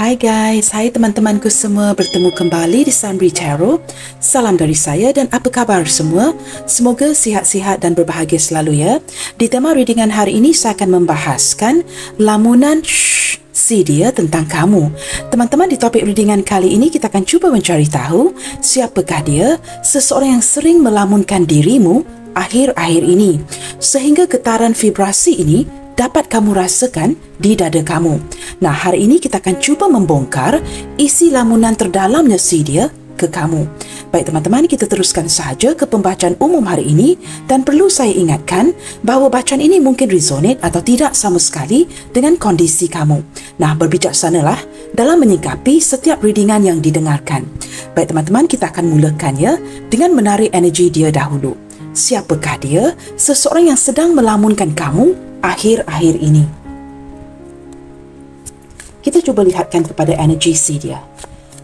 Hai guys, hai teman-temanku semua, bertemu kembali di Sunbri Tarot. Salam dari saya dan apa khabar semua? Semoga sihat-sihat dan berbahagia selalu ya. Di tema readingan hari ini saya akan membahaskan lamunan si dia tentang kamu. Teman-teman, di topik readingan kali ini kita akan cuba mencari tahu siapakah dia, seseorang yang sering melamunkan dirimu akhir-akhir ini, sehingga getaran vibrasi ini dapat kamu rasakan di dada kamu. Nah, hari ini kita akan cuba membongkar isi lamunan terdalamnya si dia ke kamu. Baik teman-teman, kita teruskan sahaja ke pembacaan umum hari ini, dan perlu saya ingatkan bahawa bacaan ini mungkin resonate atau tidak sama sekali dengan kondisi kamu. Nah, berbijaksanalah dalam menyikapi setiap readingan yang didengarkan. Baik teman-teman, kita akan mulakannya dengan menarik energi dia dahulu. Siapakah dia, seseorang yang sedang melamunkan kamu akhir-akhir ini? Kita cuba lihatkan kepada energi si dia.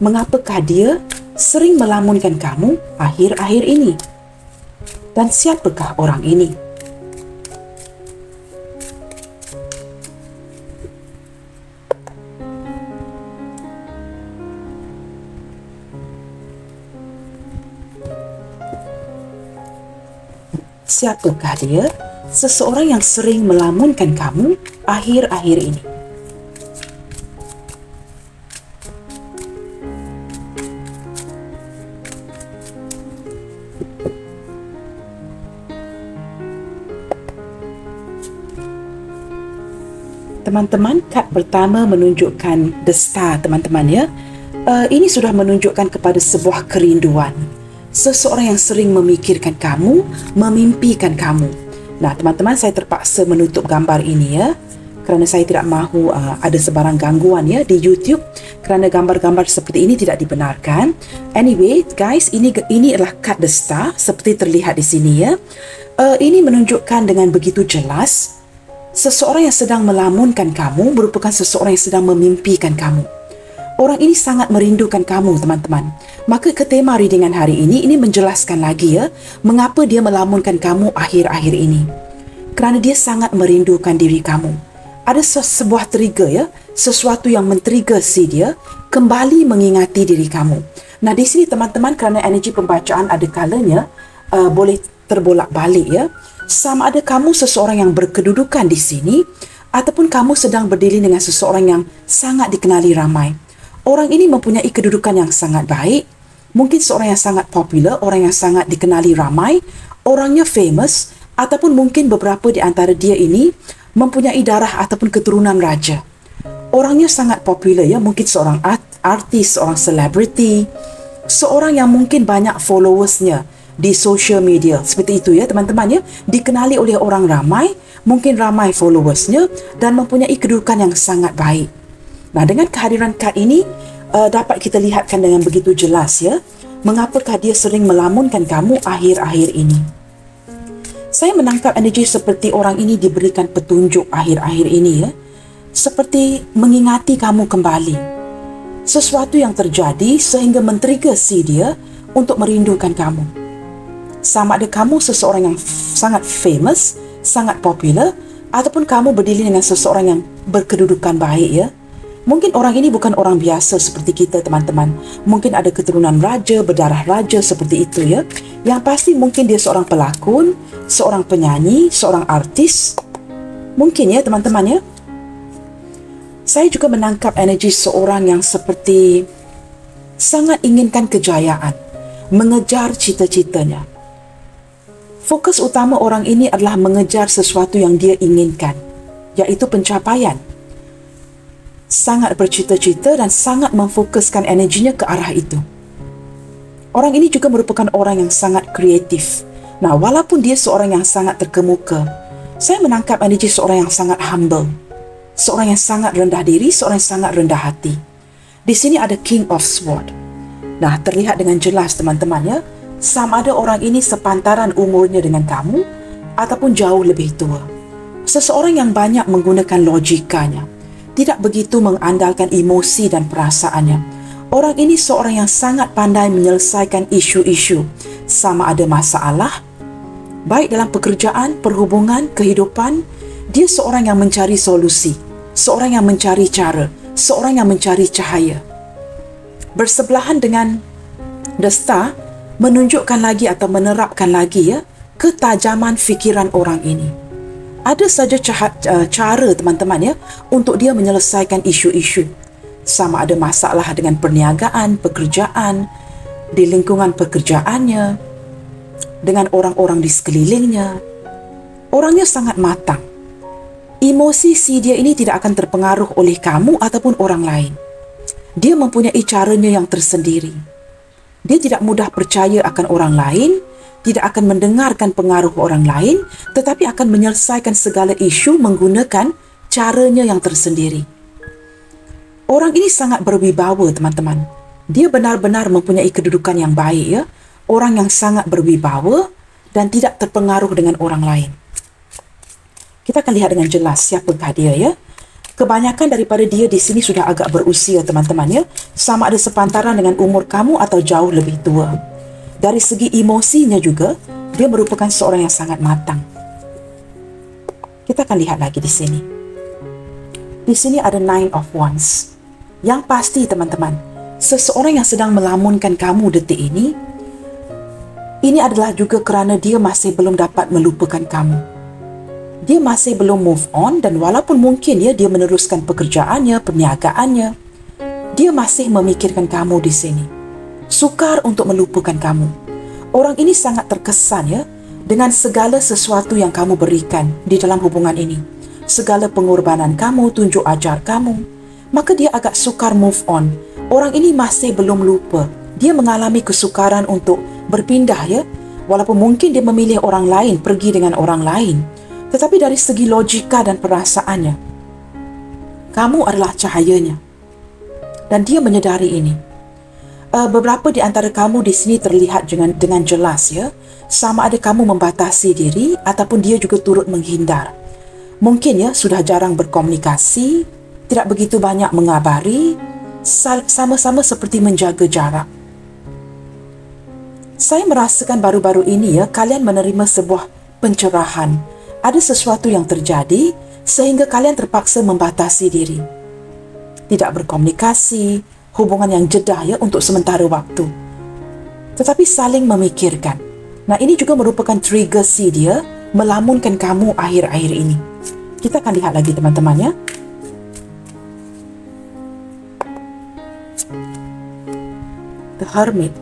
Mengapakah dia sering melamunkan kamu akhir-akhir ini? Dan siapakah orang ini? Siapakah dia, seseorang yang sering melamunkan kamu akhir-akhir ini? Teman-teman, kad pertama menunjukkan the star, teman-teman ya. Ini sudah menunjukkan kepada sebuah kerinduan. Seseorang yang sering memikirkan kamu, memimpikan kamu. Nah, teman-teman, saya terpaksa menutup gambar ini ya, kerana saya tidak mahu ada sebarang gangguan ya di YouTube, kerana gambar-gambar seperti ini tidak dibenarkan. Anyway, guys, ini adalah kad the star seperti terlihat di sini ya. Ini menunjukkan dengan begitu jelas seseorang yang sedang melamunkan kamu merupakan seseorang yang sedang memimpikan kamu. Orang ini sangat merindukan kamu, teman-teman. Maka ke tema readingan hari ini menjelaskan lagi ya, mengapa dia melamunkan kamu akhir-akhir ini. Kerana dia sangat merindukan diri kamu. Ada sebuah trigger ya, sesuatu yang men-trigger si dia kembali mengingati diri kamu. Nah, di sini teman-teman, kerana energi pembacaan ada kalanya boleh terbolak-balik ya. Sama ada kamu seseorang yang berkedudukan di sini, ataupun kamu sedang berdiri dengan seseorang yang sangat dikenali ramai. Orang ini mempunyai kedudukan yang sangat baik, mungkin seorang yang sangat popular, orang yang sangat dikenali ramai, orangnya famous, ataupun mungkin beberapa di antara dia ini mempunyai darah ataupun keturunan raja. Orangnya sangat popular ya, mungkin seorang artis, seorang selebriti, seorang yang mungkin banyak followersnya di social media, seperti itu ya teman-teman ya, dikenali oleh orang ramai, mungkin ramai followersnya, dan mempunyai kedudukan yang sangat baik. Nah, dengan kehadiran kad ini dapat kita lihatkan dengan begitu jelas ya, mengapakah dia sering melamunkan kamu akhir-akhir ini. Saya menangkap energi seperti orang ini diberikan petunjuk akhir-akhir ini ya, seperti mengingati kamu kembali. Sesuatu yang terjadi sehingga men-trigger si dia untuk merindukan kamu. Sama ada kamu seseorang yang sangat famous, sangat popular, ataupun kamu berdiri dengan seseorang yang berkedudukan baik ya. Mungkin orang ini bukan orang biasa seperti kita, teman-teman. Mungkin ada keturunan raja, berdarah raja seperti itu ya. Yang pasti mungkin dia seorang pelakon, seorang penyanyi, seorang artis. Mungkin ya teman-teman ya. Saya juga menangkap energi seorang yang seperti sangat inginkan kejayaan, mengejar cita-citanya. Fokus utama orang ini adalah mengejar sesuatu yang dia inginkan, iaitu pencapaian. Sangat bercita-cita dan sangat memfokuskan energinya ke arah itu. Orang ini juga merupakan orang yang sangat kreatif. Nah, walaupun dia seorang yang sangat terkemuka, saya menangkap energi seorang yang sangat humble, seorang yang sangat rendah diri, seorang yang sangat rendah hati. Di sini ada King of Swords. Nah, terlihat dengan jelas teman-teman ya, sama ada orang ini sepantaran umurnya dengan kamu ataupun jauh lebih tua. Seseorang yang banyak menggunakan logikanya, tidak begitu mengandalkan emosi dan perasaannya. Orang ini seorang yang sangat pandai menyelesaikan isu-isu, sama ada masalah, baik dalam pekerjaan, perhubungan, kehidupan. Dia seorang yang mencari solusi, seorang yang mencari cara, seorang yang mencari cahaya. Bersebelahan dengan The Star menunjukkan lagi atau menerapkan lagi ketajaman fikiran orang ini. Ada saja cara teman-teman untuk dia menyelesaikan isu-isu. Sama ada masalah dengan perniagaan, pekerjaan, di lingkungan pekerjaannya, dengan orang-orang di sekelilingnya. Orangnya sangat matang. Emosi si dia ini tidak akan terpengaruh oleh kamu ataupun orang lain. Dia mempunyai caranya yang tersendiri. Dia tidak mudah percaya akan orang lain, tidak akan mendengarkan pengaruh orang lain, tetapi akan menyelesaikan segala isu menggunakan caranya yang tersendiri. Orang ini sangat berwibawa, teman-teman. Dia benar-benar mempunyai kedudukan yang baik, Orang yang sangat berwibawa dan tidak terpengaruh dengan orang lain. Kita akan lihat dengan jelas siapakah dia, Kebanyakan daripada dia di sini sudah agak berusia, teman-teman, Sama ada sepantaran dengan umur kamu atau jauh lebih tua. Dari segi emosinya juga, dia merupakan seorang yang sangat matang. Kita akan lihat lagi di sini. Di sini ada Nine of Wands. Yang pasti, teman-teman, seseorang yang sedang melamunkan kamu detik ini adalah juga kerana dia masih belum dapat melupakan kamu. Dia masih belum move on, dan walaupun mungkin dia meneruskan pekerjaannya, perniagaannya, dia masih memikirkan kamu di sini. Sukar untuk melupakan kamu. Orang ini sangat terkesan dengan segala sesuatu yang kamu berikan di dalam hubungan ini. Segala pengorbanan kamu, tunjuk ajar kamu. Maka dia agak sukar move on. Orang ini masih belum lupa. Dia mengalami kesukaran untuk berpindah, Walaupun mungkin dia memilih orang lain, pergi dengan orang lain. Tetapi dari segi logika dan perasaannya, kamu adalah cahayanya. Dan dia menyedari ini. Beberapa di antara kamu di sini terlihat dengan jelas, sama ada kamu membatasi diri ataupun dia juga turut menghindar. Mungkin sudah jarang berkomunikasi, tidak begitu banyak mengabari, sama-sama seperti menjaga jarak. Saya merasakan baru-baru ini kalian menerima sebuah pencerahan. Ada sesuatu yang terjadi sehingga kalian terpaksa membatasi diri. Tidak berkomunikasi, hubungan yang jedah untuk sementara waktu. Tetapi saling memikirkan. Nah, ini juga merupakan trigger si dia melamunkan kamu akhir-akhir ini. Kita akan lihat lagi, teman-teman, The Hermit.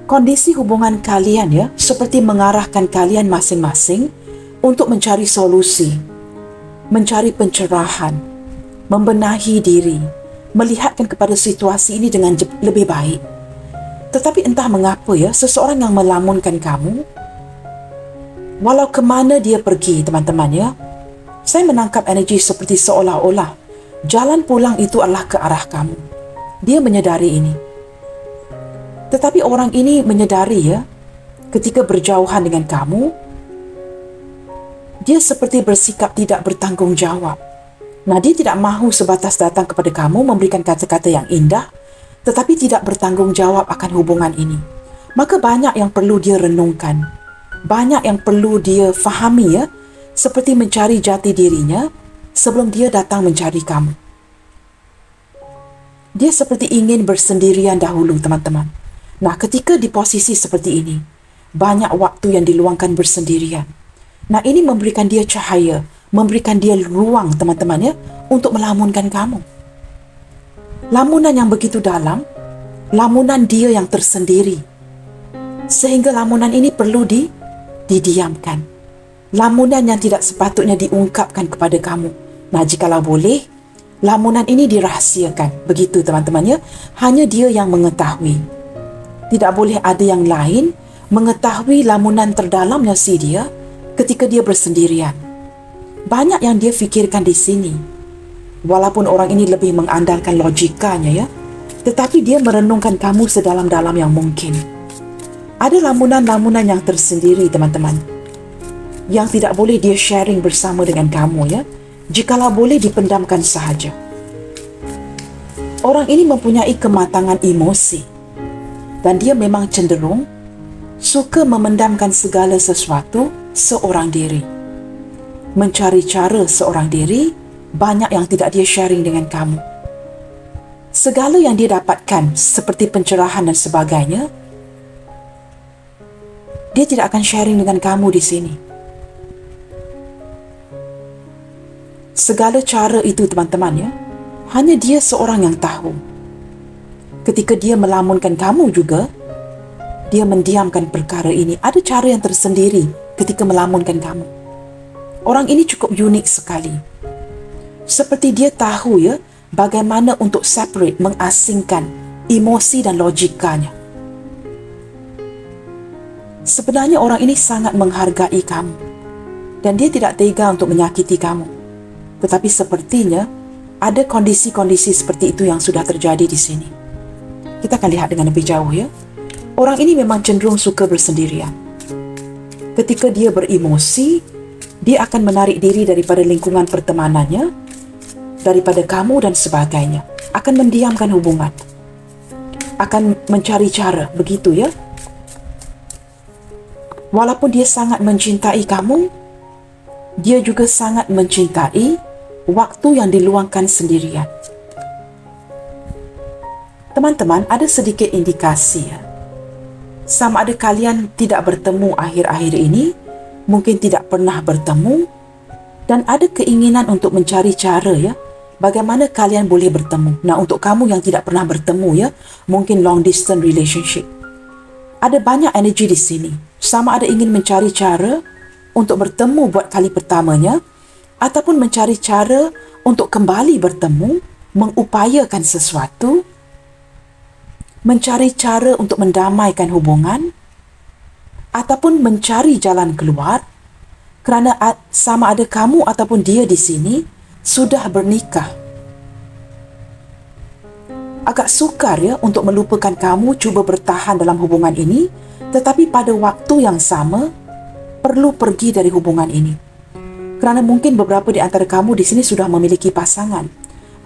Kondisi hubungan kalian seperti mengarahkan kalian masing-masing untuk mencari solusi, mencari pencerahan, membenahi diri, melihatkan kepada situasi ini dengan lebih baik. Tetapi entah mengapa seseorang yang melamunkan kamu, walau ke mana dia pergi, teman-teman, saya menangkap energi seperti seolah-olah jalan pulang itu adalah ke arah kamu. Dia menyedari ini. Tetapi orang ini menyedari ketika berjauhan dengan kamu, dia seperti bersikap tidak bertanggungjawab. Nah, dia tidak mahu sebatas datang kepada kamu memberikan kata-kata yang indah, tetapi tidak bertanggungjawab akan hubungan ini. Maka banyak yang perlu dia renungkan. Banyak yang perlu dia fahami seperti mencari jati dirinya sebelum dia datang mencari kamu. Dia seperti ingin bersendirian dahulu, teman-teman. Nah, ketika di posisi seperti ini, banyak waktu yang diluangkan bersendirian. Nah, ini memberikan dia cahaya, memberikan dia ruang, teman-teman, untuk melamunkan kamu. Lamunan yang begitu dalam, lamunan dia yang tersendiri. Sehingga lamunan ini perlu didiamkan. Lamunan yang tidak sepatutnya diungkapkan kepada kamu. Nah, jikalau boleh, lamunan ini dirahsiakan. Begitu, teman-teman, hanya dia yang mengetahui. Tidak boleh ada yang lain mengetahui lamunan terdalamnya si dia ketika dia bersendirian. Banyak yang dia fikirkan di sini. Walaupun orang ini lebih mengandalkan logikanya tetapi dia merenungkan kamu sedalam-dalam yang mungkin. Ada lamunan-lamunan yang tersendiri, teman-teman, yang tidak boleh dia sharing bersama dengan kamu jikalau boleh dipendamkan sahaja. Orang ini mempunyai kematangan emosi. Dan dia memang cenderung suka memendamkan segala sesuatu seorang diri. Mencari cara seorang diri banyak yang tidak dia sharing dengan kamu. Segala yang dia dapatkan seperti pencerahan dan sebagainya, dia tidak akan sharing dengan kamu di sini. Segala cara itu teman-teman ya, hanya dia seorang yang tahu. Ketika dia melamunkan kamu juga, dia mendiamkan perkara ini. Ada cara yang tersendiri ketika melamunkan kamu. Orang ini cukup unik sekali. Seperti dia tahu ya, bagaimana untuk separate, mengasingkan emosi dan logikanya. Sebenarnya orang ini sangat menghargai kamu dan dia tidak tega untuk menyakiti kamu. Tetapi sepertinya ada kondisi-kondisi seperti itu yang sudah terjadi di sini. Kita akan lihat dengan lebih jauh ya. Orang ini memang cenderung suka bersendirian. Ketika dia beremosi, dia akan menarik diri daripada lingkungan pertemanannya, daripada kamu dan sebagainya. Akan mendiamkan hubungan. Akan mencari cara, begitu ya. Walaupun dia sangat mencintai kamu, dia juga sangat mencintai waktu yang diluangkan sendirian. Teman-teman, ada sedikit indikasi ya. Sama ada kalian tidak bertemu akhir-akhir ini, mungkin tidak pernah bertemu, dan ada keinginan untuk mencari cara ya, bagaimana kalian boleh bertemu. Nah, untuk kamu yang tidak pernah bertemu ya, mungkin long distance relationship. Ada banyak energi di sini. Sama ada ingin mencari cara untuk bertemu buat kali pertamanya, ataupun mencari cara untuk kembali bertemu, mengupayakan sesuatu, mencari cara untuk mendamaikan hubungan, ataupun mencari jalan keluar, kerana sama ada kamu ataupun dia di sini sudah bernikah. Agak sukar ya untuk melupakan kamu, cuba bertahan dalam hubungan ini, tetapi pada waktu yang sama perlu pergi dari hubungan ini. Kerana mungkin beberapa di antara kamu di sini sudah memiliki pasangan,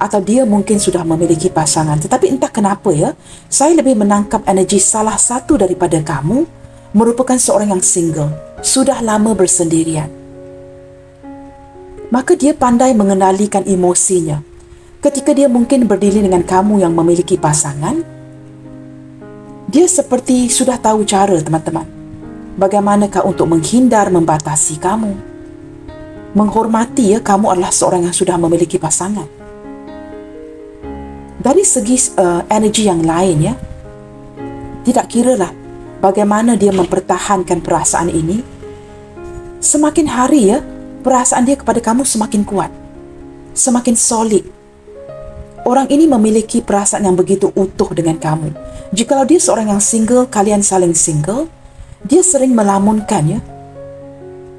atau dia mungkin sudah memiliki pasangan. Tetapi entah kenapa ya, saya lebih menangkap energi salah satu daripada kamu merupakan seorang yang single, sudah lama bersendirian. Maka dia pandai mengendalikan emosinya. Ketika dia mungkin berdiri dengan kamu yang memiliki pasangan, dia seperti sudah tahu cara teman-teman. Bagaimanakah untuk menghindar, membatasi kamu. Menghormati ya, kamu adalah seorang yang sudah memiliki pasangan. Dari segi energi yang lain ya, tidak kiralah bagaimana dia mempertahankan perasaan ini. Semakin hari ya, perasaan dia kepada kamu semakin kuat, semakin solid. Orang ini memiliki perasaan yang begitu utuh dengan kamu. Jikalau dia seorang yang single, kalian saling single, dia sering melamunkan ya,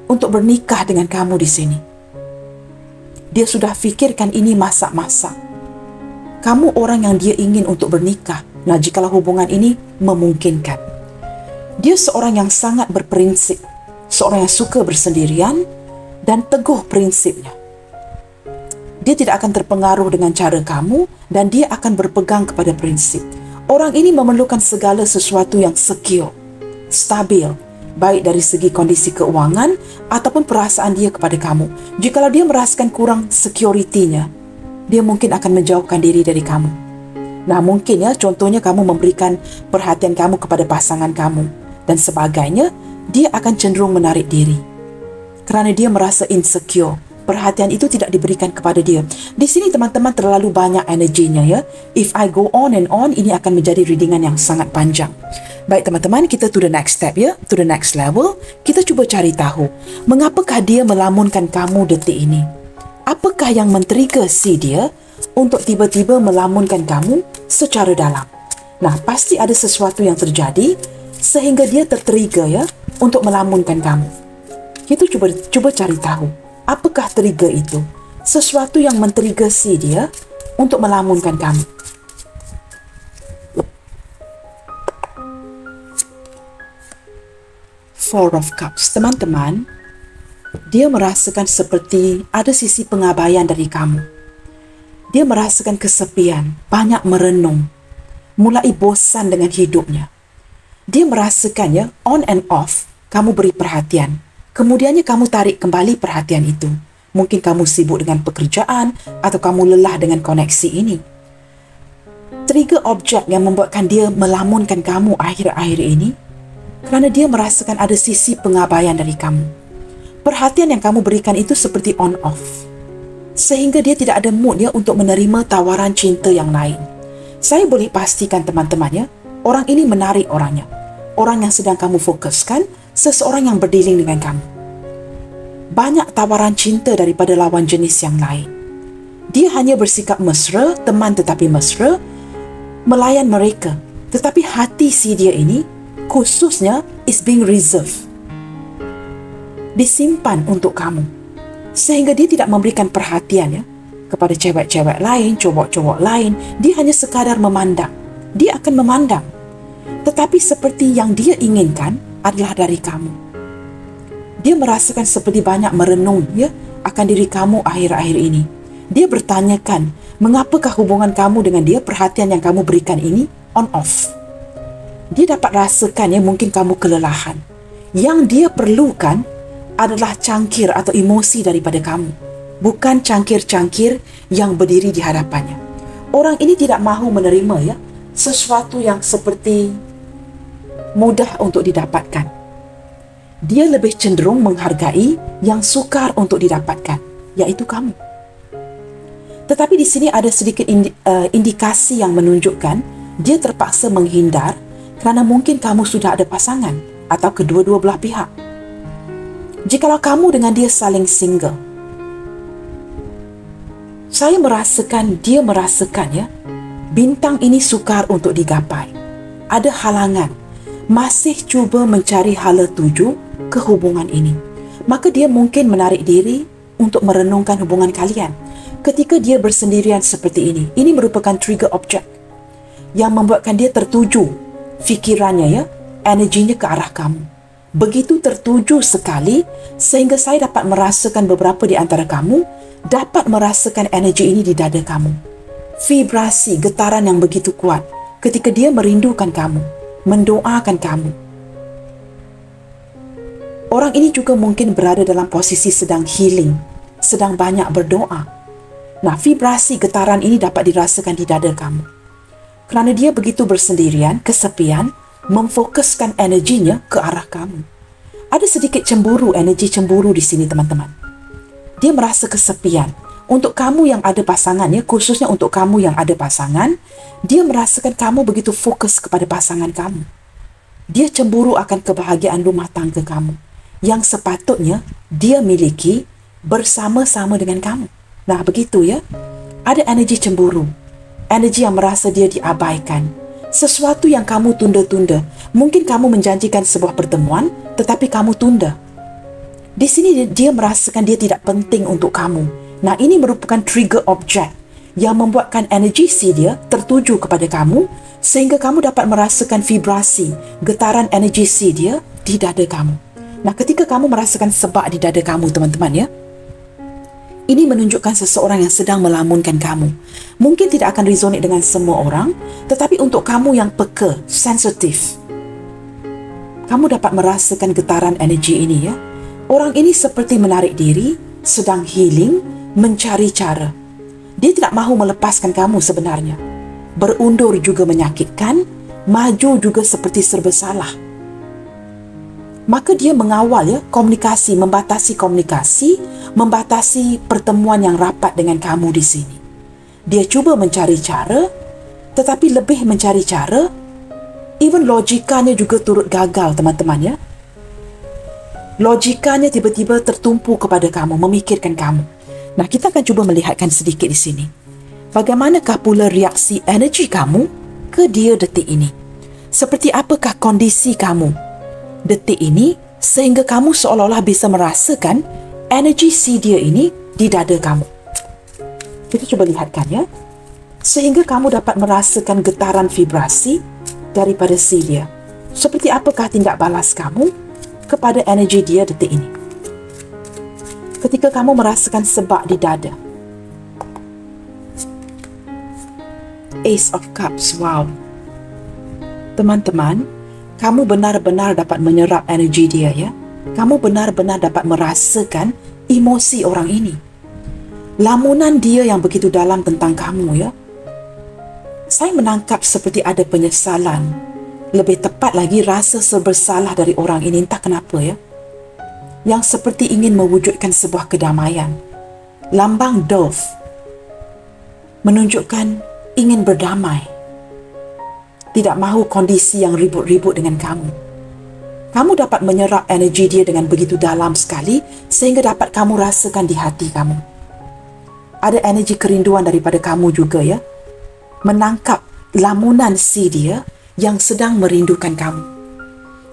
untuk bernikah dengan kamu di sini. Dia sudah fikirkan ini masak-masak. Kamu orang yang dia ingin untuk bernikah. Nah, jikalau hubungan ini memungkinkan. Dia seorang yang sangat berprinsip, seorang yang suka bersendirian dan teguh prinsipnya. Dia tidak akan terpengaruh dengan cara kamu dan dia akan berpegang kepada prinsip. Orang ini memerlukan segala sesuatu yang secure, stabil, baik dari segi kondisi keuangan ataupun perasaan dia kepada kamu. Jikalau dia merasakan kurang security-nya, dia mungkin akan menjauhkan diri dari kamu. Nah, mungkin ya, contohnya kamu memberikan perhatian kamu kepada pasangan kamu dan sebagainya, dia akan cenderung menarik diri. Kerana dia merasa insecure. Perhatian itu tidak diberikan kepada dia. Di sini teman-teman terlalu banyak energinya ya. If I go on and on, ini akan menjadi readingan yang sangat panjang. Baik teman-teman, kita to the next step ya. To the next level. Kita cuba cari tahu, mengapakah dia melamunkan kamu detik ini? Apakah yang men-trigger si dia untuk tiba-tiba melamunkan kamu secara dalam? Nah, pasti ada sesuatu yang terjadi sehingga dia tertrigger ya untuk melamunkan kamu. Kita cuba cari tahu, apakah trigger itu? Sesuatu yang men-trigger si dia untuk melamunkan kamu. Four of Cups. Teman-teman, dia merasakan seperti ada sisi pengabaian dari kamu. Dia merasakan kesepian, banyak merenung, mulai bosan dengan hidupnya. Dia merasakannya on and off, kamu beri perhatian. Kemudiannya kamu tarik kembali perhatian itu. Mungkin kamu sibuk dengan pekerjaan atau kamu lelah dengan koneksi ini. Trigger objek yang membuatkan dia melamunkan kamu akhir-akhir ini kerana dia merasakan ada sisi pengabaian dari kamu. Perhatian yang kamu berikan itu seperti on-off, sehingga dia tidak ada mood untuk menerima tawaran cinta yang lain. Saya boleh pastikan teman-temannya, orang ini menarik orangnya. Orang yang sedang kamu fokuskan, seseorang yang berdealing dengan kamu. Banyak tawaran cinta daripada lawan jenis yang lain. Dia hanya bersikap mesra, teman tetapi mesra, melayan mereka. Tetapi hati si dia ini, khususnya, is being reserved. Disimpan untuk kamu. Sehingga dia tidak memberikan perhatian kepada cewek-cewek lain, cowok-cowok lain. Dia hanya sekadar memandang. Dia akan memandang. Tetapi seperti yang dia inginkan adalah dari kamu. Dia merasakan seperti banyak merenung akan diri kamu akhir-akhir ini. Dia bertanyakan, mengapakah hubungan kamu dengan dia, perhatian yang kamu berikan ini on-off. Dia dapat rasakan mungkin kamu kelelahan. Yang dia perlukan adalah cangkir atau emosi daripada kamu. Bukan cangkir-cangkir yang berdiri di hadapannya. Orang ini tidak mahu menerima sesuatu yang seperti mudah untuk didapatkan. Dia lebih cenderung menghargai yang sukar untuk didapatkan, iaitu kamu. Tetapi di sini ada sedikit indikasi yang menunjukkan dia terpaksa menghindar kerana mungkin kamu sudah ada pasangan atau kedua-dua belah pihak. Jikalau kamu dengan dia saling single, saya merasakan dia merasakan bintang ini sukar untuk digapai. Ada halangan, masih cuba mencari hala tuju ke hubungan ini. Maka dia mungkin menarik diri untuk merenungkan hubungan kalian. Ketika dia bersendirian seperti ini merupakan trigger object yang membuatkan dia tertuju fikirannya energinya ke arah kamu. Begitu tertuju sekali sehingga saya dapat merasakan beberapa di antara kamu dapat merasakan energi ini di dada kamu. Vibrasi, getaran yang begitu kuat ketika dia merindukan kamu, mendoakan kamu. Orang ini juga mungkin berada dalam posisi sedang healing, sedang banyak berdoa. Nah, vibrasi getaran ini dapat dirasakan di dada kamu. Kerana dia begitu bersendirian, kesepian, memfokuskan energinya ke arah kamu. Ada sedikit cemburu, energi cemburu di sini teman-teman. Dia merasa kesepian. Untuk kamu yang ada pasangan, khususnya untuk kamu yang ada pasangan, dia merasakan kamu begitu fokus kepada pasangan kamu. Dia cemburu akan kebahagiaan rumah tangga kamu yang sepatutnya dia miliki bersama-sama dengan kamu. Nah, begitu Ada energi cemburu. Energi yang merasa dia diabaikan. Sesuatu yang kamu tunda-tunda. Mungkin kamu menjanjikan sebuah pertemuan, tetapi kamu tunda. Di sini dia merasakan dia tidak penting untuk kamu. Nah, ini merupakan trigger object yang membuatkan energi si dia tertuju kepada kamu sehingga kamu dapat merasakan vibrasi, getaran energi si dia di dada kamu. Nah, ketika kamu merasakan sebab di dada kamu, teman-teman ini menunjukkan seseorang yang sedang melamunkan kamu. Mungkin tidak akan resonate dengan semua orang, tetapi untuk kamu yang peka, sensitif, kamu dapat merasakan getaran energi ini Orang ini seperti menarik diri, sedang healing, mencari cara. Dia tidak mahu melepaskan kamu sebenarnya. Berundur juga menyakitkan, maju juga seperti serba salah. Maka dia mengawal komunikasi, membatasi pertemuan yang rapat dengan kamu di sini. Dia cuba mencari cara, tetapi lebih mencari cara, even logikanya juga turut gagal, teman-teman Logikanya tiba-tiba tertumpu kepada kamu, memikirkan kamu. Nah, kita akan cuba melihatkan sedikit di sini. Bagaimanakah pula reaksi energi kamu ke dia detik ini? Seperti apakah kondisi kamu detik ini sehingga kamu seolah-olah bisa merasakan energi si dia ini di dada kamu? Kita cuba lihatkan Sehingga kamu dapat merasakan getaran vibrasi daripada si dia. Seperti apakah tindak balas kamu kepada energi dia detik ini? Ketika kamu merasakan sebab di dada. Ace of Cups, wow. Teman-teman, kamu benar-benar dapat menyerap energi dia Kamu benar-benar dapat merasakan emosi orang ini. Lamunan dia yang begitu dalam tentang kamu, ya. Saya menangkap seperti ada penyesalan. Lebih tepat lagi, rasa bersalah dari orang ini, entah kenapa, ya. Yang seperti ingin mewujudkan sebuah kedamaian. Lambang dove menunjukkan ingin berdamai. Tidak mahu kondisi yang ribut-ribut dengan kamu. Kamu dapat menyerap energi dia dengan begitu dalam sekali sehingga dapat kamu rasakan di hati kamu. Ada energi kerinduan daripada kamu juga, ya. Menangkap lamunan si dia yang sedang merindukan kamu.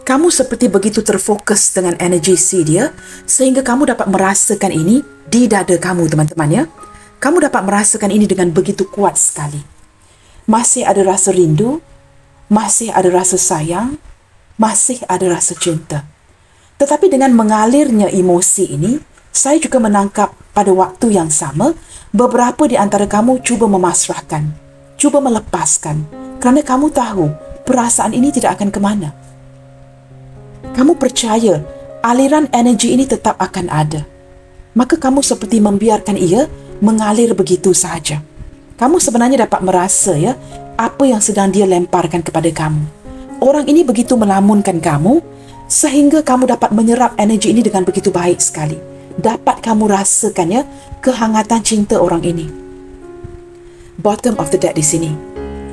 Kamu seperti begitu terfokus dengan energi si dia sehingga kamu dapat merasakan ini di dada kamu, teman-teman, ya. Kamu dapat merasakan ini dengan begitu kuat sekali. Masih ada rasa rindu, masih ada rasa sayang, masih ada rasa cinta. Tetapi dengan mengalirnya emosi ini, saya juga menangkap pada waktu yang sama, beberapa di antara kamu cuba memasrahkan, cuba melepaskan, kerana kamu tahu perasaan ini tidak akan ke mana. Kamu percaya aliran energi ini tetap akan ada. Maka kamu seperti membiarkan ia mengalir begitu sahaja. Kamu sebenarnya dapat merasa, ya, apa yang sedang dia lemparkan kepada kamu. Orang ini begitu melamunkan kamu sehingga kamu dapat menyerap energi ini dengan begitu baik sekali. Dapat kamu rasakan, ya, kehangatan cinta orang ini. Bottom of the deck di sini.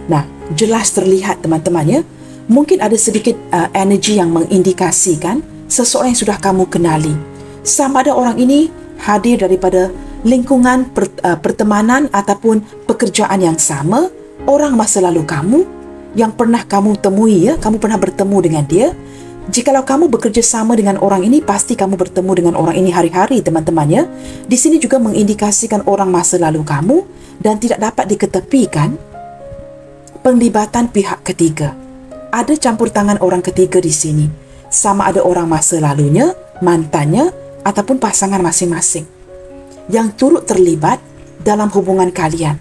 Nah, jelas terlihat, teman-teman, ya. Mungkin ada sedikit energi yang mengindikasikan seseorang yang sudah kamu kenali. Sama ada orang ini hadir daripada lingkungan pertemanan ataupun pekerjaan yang sama, orang masa lalu kamu yang pernah kamu temui, ya, kamu pernah bertemu dengan dia. Jikalau kamu bekerja sama dengan orang ini, pasti kamu bertemu dengan orang ini hari-hari, teman-teman, ya. Di sini juga mengindikasikan orang masa lalu kamu dan tidak dapat diketepikan penglibatan pihak ketiga. Ada campur tangan orang ketiga di sini. Sama ada orang masa lalunya, mantannya, ataupun pasangan masing-masing yang turut terlibat dalam hubungan kalian.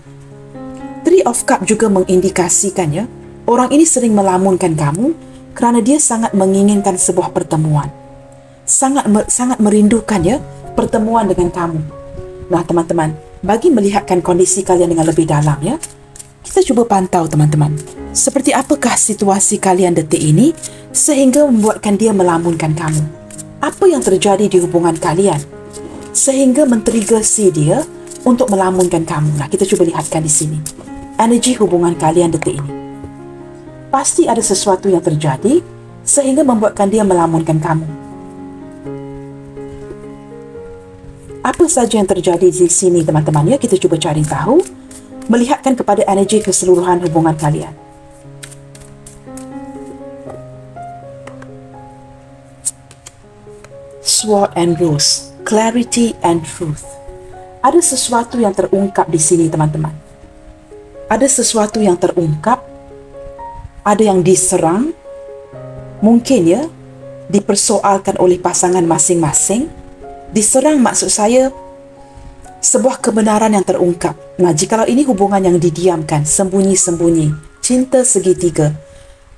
Three of Cups juga mengindikasikan, ya, orang ini sering melamunkan kamu kerana dia sangat menginginkan sebuah pertemuan. Sangat merindukan, ya, pertemuan dengan kamu. Nah, teman-teman, bagi melihatkan kondisi kalian dengan lebih dalam, ya, kita cuba pantau, teman-teman. Seperti apakah situasi kalian detik ini sehingga membuatkan dia melamunkan kamu? Apa yang terjadi di hubungan kalian sehingga men-trigger si dia untuk melamunkan kamu? Nah, kita cuba lihatkan di sini. Energi hubungan kalian detik ini. Pasti ada sesuatu yang terjadi sehingga membuatkan dia melamunkan kamu. Apa saja yang terjadi di sini, teman-teman, ya, kita cuba cari tahu, melihatkan kepada energi keseluruhan hubungan kalian. Sword and Rose, clarity and truth. Ada sesuatu yang terungkap di sini, teman-teman. Ada sesuatu yang terungkap, ada yang diserang, mungkin, ya, dipersoalkan oleh pasangan masing-masing. Diserang maksud saya sebuah kebenaran yang terungkap. Nah, jikalau ini hubungan yang didiamkan, sembunyi-sembunyi, cinta segitiga,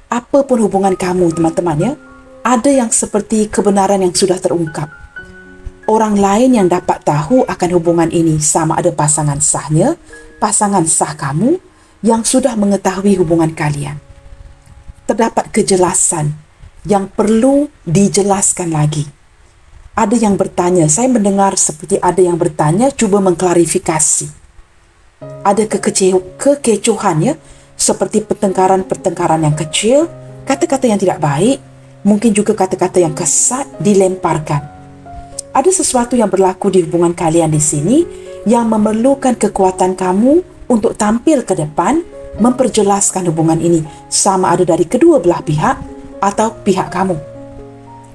apapun hubungan kamu, teman-teman, ya, ada yang seperti kebenaran yang sudah terungkap. Orang lain yang dapat tahu akan hubungan ini, sama ada pasangan sahnya, pasangan sah kamu yang sudah mengetahui hubungan kalian. Terdapat kejelasan yang perlu dijelaskan lagi. Ada yang bertanya, saya mendengar seperti ada yang bertanya, cuba mengklarifikasi. Ada kekecohan, ya, seperti pertengkaran-pertengkaran yang kecil, kata-kata yang tidak baik, mungkin juga kata-kata yang kesat dilemparkan. Ada sesuatu yang berlaku di hubungan kalian di sini yang memerlukan kekuatan kamu untuk tampil ke depan, memperjelaskan hubungan ini, sama ada dari kedua belah pihak atau pihak kamu.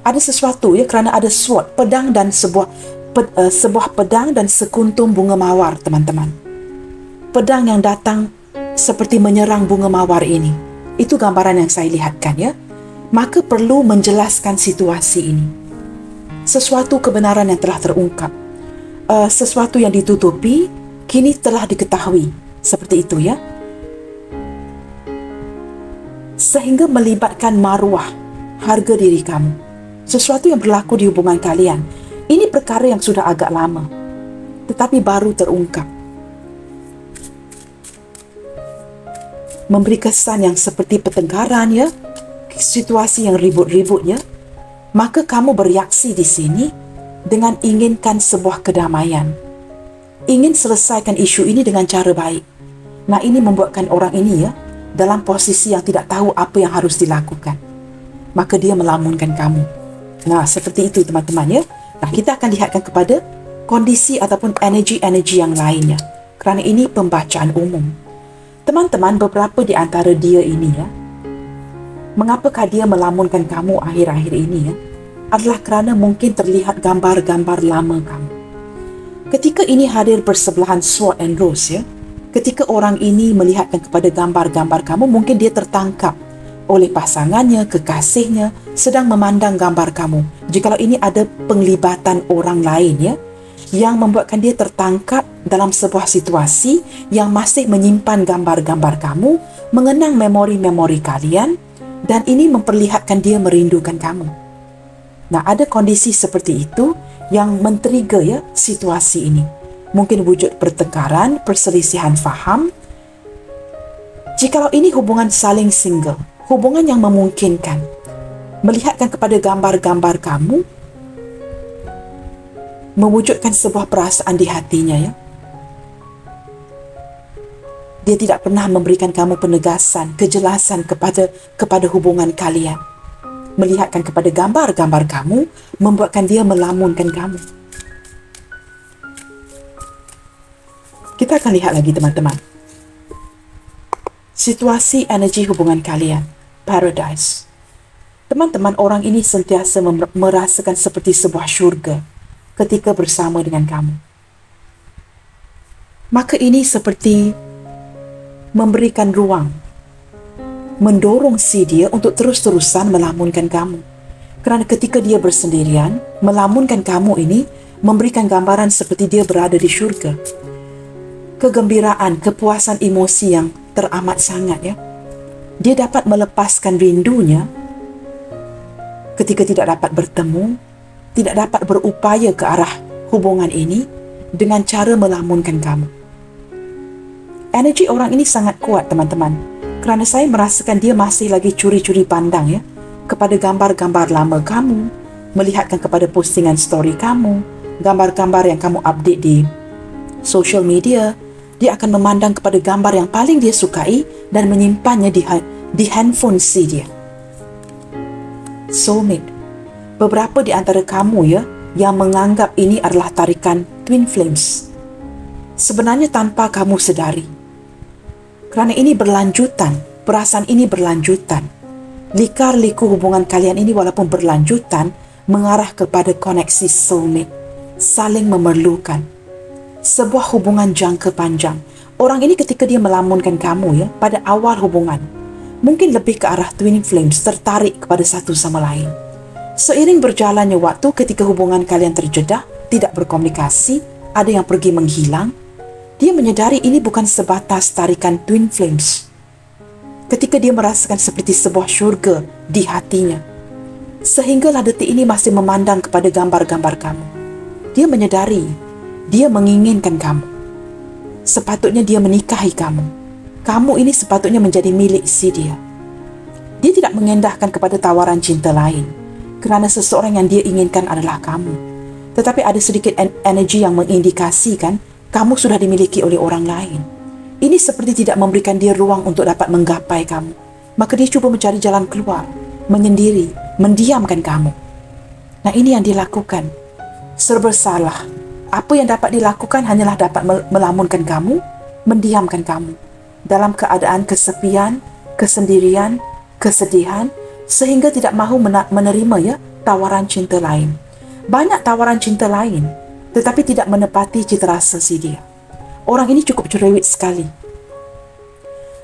Ada sesuatu, ya, kerana ada sword, pedang dan sebuah pedang dan sekuntum bunga mawar, teman-teman. Pedang yang datang seperti menyerang bunga mawar ini. Itu gambaran yang saya lihatkan, ya. Maka perlu menjelaskan situasi ini. Sesuatu kebenaran yang telah terungkap, sesuatu yang ditutupi kini telah diketahui, seperti itu, ya. Sehingga melibatkan maruah, harga diri kamu. Sesuatu yang berlaku di hubungan kalian Ini perkara yang sudah agak lama, tetapi baru terungkap. Memberi kesan yang seperti pertengkaran ya, situasi yang ribut-ribut ya, maka kamu bereaksi di sini dengan inginkan sebuah kedamaian. Ingin selesaikan isu ini dengan cara baik. Nah, ini membuatkan orang ini ya dalam posisi yang tidak tahu apa yang harus dilakukan. Maka dia melamunkan kamu. Nah, seperti itu teman-teman ya. Nah, kita akan lihatkan kepada kondisi ataupun energi-energi yang lainnya. Kerana ini pembacaan umum. Teman-teman, beberapa di antara dia ini ya, mengapakah dia melamunkan kamu akhir-akhir ini ya, adalah kerana mungkin terlihat gambar-gambar lama kamu. Ketika ini hadir bersebelahan sword and rose ya, ketika orang ini melihatkan kepada gambar-gambar kamu, mungkin dia tertangkap oleh pasangannya, kekasihnya, sedang memandang gambar kamu. Jikalau ini ada penglibatan orang lain ya, yang membuatkan dia tertangkap dalam sebuah situasi yang masih menyimpan gambar-gambar kamu, mengenang memori-memori kalian, dan ini memperlihatkan dia merindukan kamu. Nah, ada kondisi seperti itu yang men-trigger ya situasi ini. Mungkin wujud pertengkaran, perselisihan faham. Jikalau ini hubungan saling single, hubungan yang memungkinkan, melihatkan kepada gambar-gambar kamu, mewujudkan sebuah perasaan di hatinya ya. Dia tidak pernah memberikan kamu penegasan, kejelasan kepada hubungan kalian. Melihatkan kepada gambar-gambar kamu, membuatkan dia melamunkan kamu. Kita akan lihat lagi teman-teman. Situasi energi hubungan kalian, paradise. Teman-teman, orang ini sentiasa merasakan seperti sebuah syurga ketika bersama dengan kamu. Maka ini seperti memberikan ruang, mendorong si dia untuk terus-terusan melamunkan kamu. Kerana ketika dia bersendirian, melamunkan kamu ini memberikan gambaran seperti dia berada di syurga. Kegembiraan, kepuasan emosi yang teramat sangat ya. Dia dapat melepaskan rindunya ketika tidak dapat bertemu, tidak dapat berupaya ke arah hubungan ini dengan cara melamunkan kamu. Energi orang ini sangat kuat teman-teman, kerana saya merasakan dia masih lagi curi-curi pandang ya kepada gambar-gambar lama kamu, melihatkan kepada postingan story kamu, gambar-gambar yang kamu update di social media. Dia akan memandang kepada gambar yang paling dia sukai dan menyimpannya di handphone si dia. Soulmate. Beberapa di antara kamu ya yang menganggap ini adalah tarikan twin flames, sebenarnya tanpa kamu sedari. Kerana ini berlanjutan, perasaan ini berlanjutan. Likar-liku hubungan kalian ini walaupun berlanjutan mengarah kepada koneksi soulmate, saling memerlukan. Sebuah hubungan jangka panjang. Orang ini ketika dia melamunkan kamu ya pada awal hubungan, mungkin lebih ke arah twin flames, tertarik kepada satu sama lain. Seiring berjalannya waktu, ketika hubungan kalian terjedah, tidak berkomunikasi, ada yang pergi menghilang, dia menyadari ini bukan sebatas tarikan twin flames. Ketika dia merasakan seperti sebuah syurga di hatinya, sehinggalah detik ini masih memandang kepada gambar-gambar kamu. Dia menyadari, dia menginginkan kamu. Sepatutnya dia menikahi kamu. Kamu ini sepatutnya menjadi milik si dia. Dia tidak mengendahkan kepada tawaran cinta lain, kerana seseorang yang dia inginkan adalah kamu. Tetapi ada sedikit energi yang mengindikasikan kamu sudah dimiliki oleh orang lain. Ini seperti tidak memberikan dia ruang untuk dapat menggapai kamu. Maka dia cuba mencari jalan keluar, menyendiri, mendiamkan kamu. Nah, ini yang dilakukan. Serba salah. Apa yang dapat dilakukan hanyalah dapat melamunkan kamu, mendiamkan kamu dalam keadaan kesepian, kesendirian, kesedihan, sehingga tidak mahu menerima ya tawaran cinta lain. Banyak tawaran cinta lain, tetapi tidak menepati cita rasa si dia. Orang ini cukup cerewet sekali.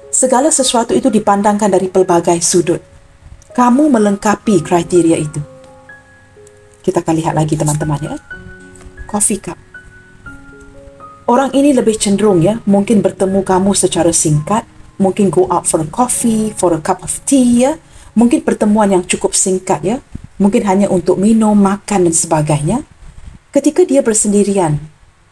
Segala sesuatu itu dipandangkan dari pelbagai sudut. Kamu melengkapi kriteria itu. Kita akan lihat lagi teman-teman ya. Coffee cup. Orang ini lebih cenderung ya, mungkin bertemu kamu secara singkat, mungkin go out for a coffee, for a cup of tea ya. Mungkin pertemuan yang cukup singkat ya. Mungkin hanya untuk minum, makan dan sebagainya. Ketika dia bersendirian,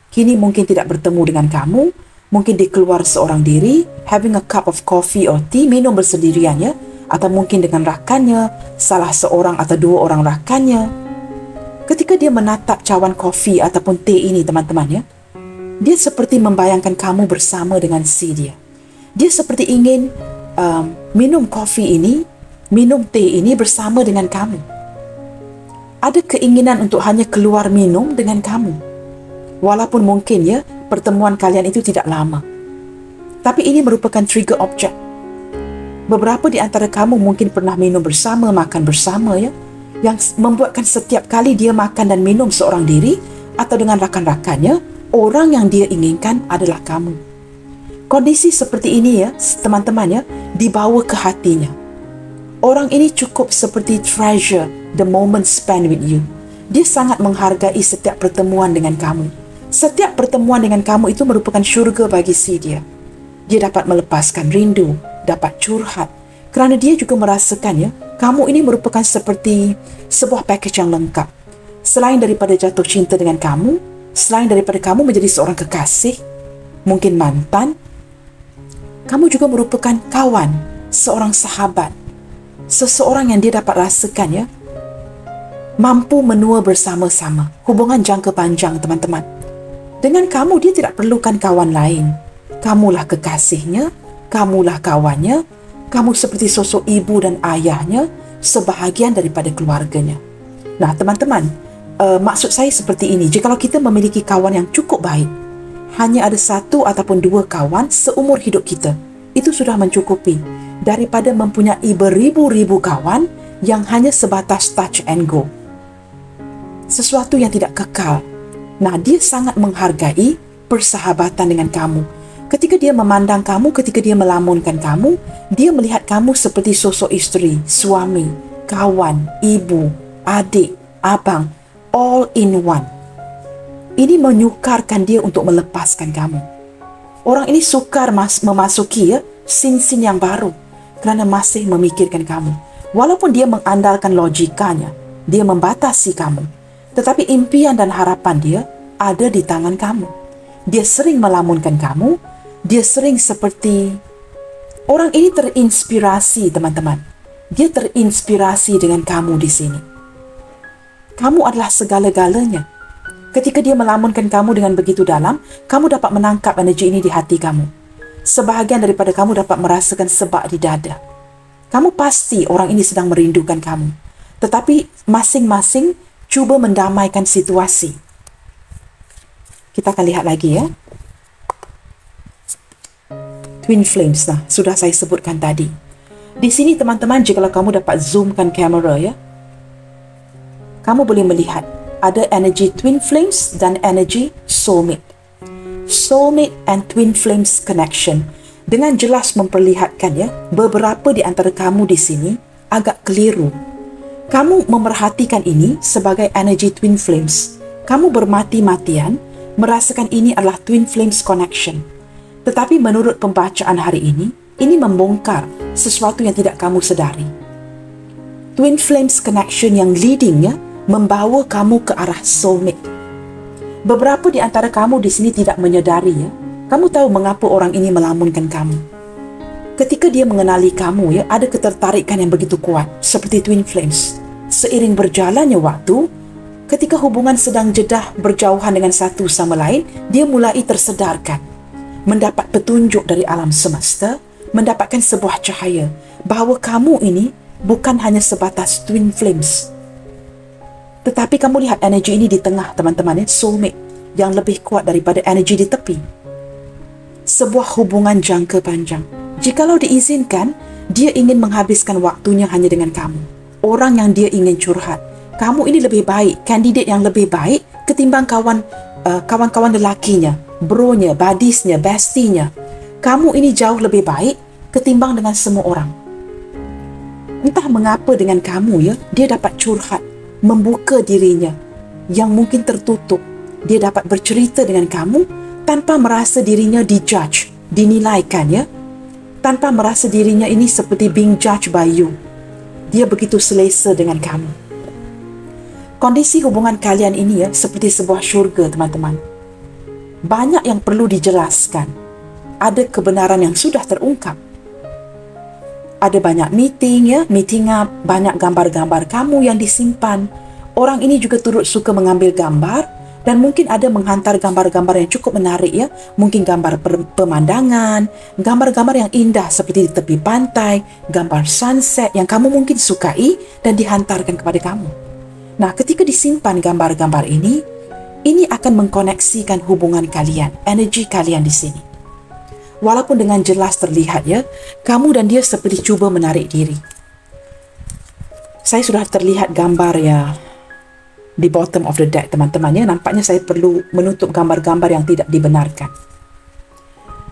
kini mungkin tidak bertemu dengan kamu, mungkin dia keluar seorang diri, having a cup of coffee or tea, minum bersendirian ya, atau mungkin dengan rakannya, salah seorang atau dua orang rakannya. Ketika dia menatap cawan kopi ataupun teh ini teman-teman ya, dia seperti membayangkan kamu bersama dengan si dia. Dia seperti ingin minum kopi ini, minum teh ini bersama dengan kamu. Ada keinginan untuk hanya keluar minum dengan kamu. Walaupun mungkin ya, pertemuan kalian itu tidak lama. Tapi ini merupakan trigger object. Beberapa di antara kamu mungkin pernah minum bersama, makan bersama ya, yang membuatkan setiap kali dia makan dan minum seorang diri atau dengan rakan-rakannya, orang yang dia inginkan adalah kamu. Kondisi seperti ini ya, teman-teman ya, dibawa ke hatinya. Orang ini cukup seperti treasure the moment spent with you. Dia sangat menghargai setiap pertemuan dengan kamu. Setiap pertemuan dengan kamu itu merupakan syurga bagi si dia. Dia dapat melepaskan rindu, dapat curhat. Kerana dia juga merasakan ya, kamu ini merupakan seperti sebuah package yang lengkap. Selain daripada jatuh cinta dengan kamu, selain daripada kamu menjadi seorang kekasih, mungkin mantan, kamu juga merupakan kawan, seorang sahabat, seseorang yang dia dapat rasakan ya, mampu menua bersama-sama. Hubungan jangka panjang teman-teman. Dengan kamu dia tidak perlukan kawan lain. Kamulah kekasihnya, kamulah kawannya, kamu seperti sosok ibu dan ayahnya, sebahagian daripada keluarganya. Nah teman-teman, maksud saya seperti ini, jikalau kita memiliki kawan yang cukup baik, hanya ada satu ataupun dua kawan seumur hidup kita, itu sudah mencukupi daripada mempunyai beribu-ribu kawan yang hanya sebatas touch and go. Sesuatu yang tidak kekal. Nah, dia sangat menghargai persahabatan dengan kamu. Ketika dia memandang kamu, ketika dia melamunkan kamu, dia melihat kamu seperti sosok isteri, suami, kawan, ibu, adik, abang, all in one. Ini menyukarkan dia untuk melepaskan kamu. Orang ini sukar memasuki ya, scene-scene yang baru kerana masih memikirkan kamu. Walaupun dia mengandalkan logikanya, dia membatasi kamu, tetapi impian dan harapan dia ada di tangan kamu. Dia sering melamunkan kamu, dia sering seperti orang ini terinspirasi teman-teman. Dia terinspirasi dengan kamu di sini. Kamu adalah segala-galanya. Ketika dia melamunkan kamu dengan begitu dalam, kamu dapat menangkap energi ini di hati kamu. Sebahagian daripada kamu dapat merasakan sebak di dada. Kamu pasti orang ini sedang merindukan kamu. Tetapi masing-masing cuba mendamaikan situasi. Kita akan lihat lagi ya. Twin flames, nah, sudah saya sebutkan tadi. Di sini teman-teman, jika kamu dapat zoomkan kamera ya, kamu boleh melihat ada energi twin flames dan energi soulmate. Soulmate and twin flames connection dengan jelas memperlihatkan ya, beberapa di antara kamu di sini agak keliru. Kamu memerhatikan ini sebagai energi twin flames. Kamu bermati-matian merasakan ini adalah twin flames connection. Tetapi menurut pembacaan hari ini membongkar sesuatu yang tidak kamu sedari. Twin flames connection yang leading ya, membawa kamu ke arah soulmate. Beberapa di antara kamu di sini tidak menyadari ya. Kamu tahu mengapa orang ini melamunkan kamu. Ketika dia mengenali kamu ya, ada ketertarikan yang begitu kuat seperti twin flames. Seiring berjalannya waktu, ketika hubungan sedang jedah berjauhan dengan satu sama lain, dia mulai tersedarkan, mendapat petunjuk dari alam semesta, mendapatkan sebuah cahaya bahawa kamu ini bukan hanya sebatas twin flames. Tetapi kamu lihat energi ini di tengah teman-teman, soulmate yang lebih kuat daripada energi di tepi. Sebuah hubungan jangka panjang. Jikalau diizinkan, dia ingin menghabiskan waktunya hanya dengan kamu. Orang yang dia ingin curhat. Kamu ini lebih baik, kandidat yang lebih baik ketimbang kawan-kawan lelakinya, bronya, buddiesnya, bestinya. Kamu ini jauh lebih baik ketimbang dengan semua orang. Entah mengapa dengan kamu ya, dia dapat curhat, membuka dirinya yang mungkin tertutup. Dia dapat bercerita dengan kamu tanpa merasa dirinya dijudge, dinilaikan ya. Tanpa merasa dirinya ini seperti being judged by you. Dia begitu selesa dengan kamu. Kondisi hubungan kalian ini ya seperti sebuah syurga, teman-teman. Banyak yang perlu dijelaskan. Ada kebenaran yang sudah terungkap. Ada banyak meeting up, banyak gambar-gambar kamu yang disimpan. Orang ini juga turut suka mengambil gambar dan mungkin ada menghantar gambar-gambar yang cukup menarik ya. Mungkin gambar pemandangan, gambar-gambar yang indah seperti di tepi pantai, gambar sunset yang kamu mungkin sukai dan dihantarkan kepada kamu. Nah, ketika disimpan gambar-gambar ini akan mengkoneksikan hubungan kalian, energi kalian di sini. Walaupun dengan jelas terlihat ya, kamu dan dia seperti cuba menarik diri. Saya sudah terlihat gambar ya di bottom of the deck, teman-teman ya. Nampaknya saya perlu menutup gambar-gambar yang tidak dibenarkan.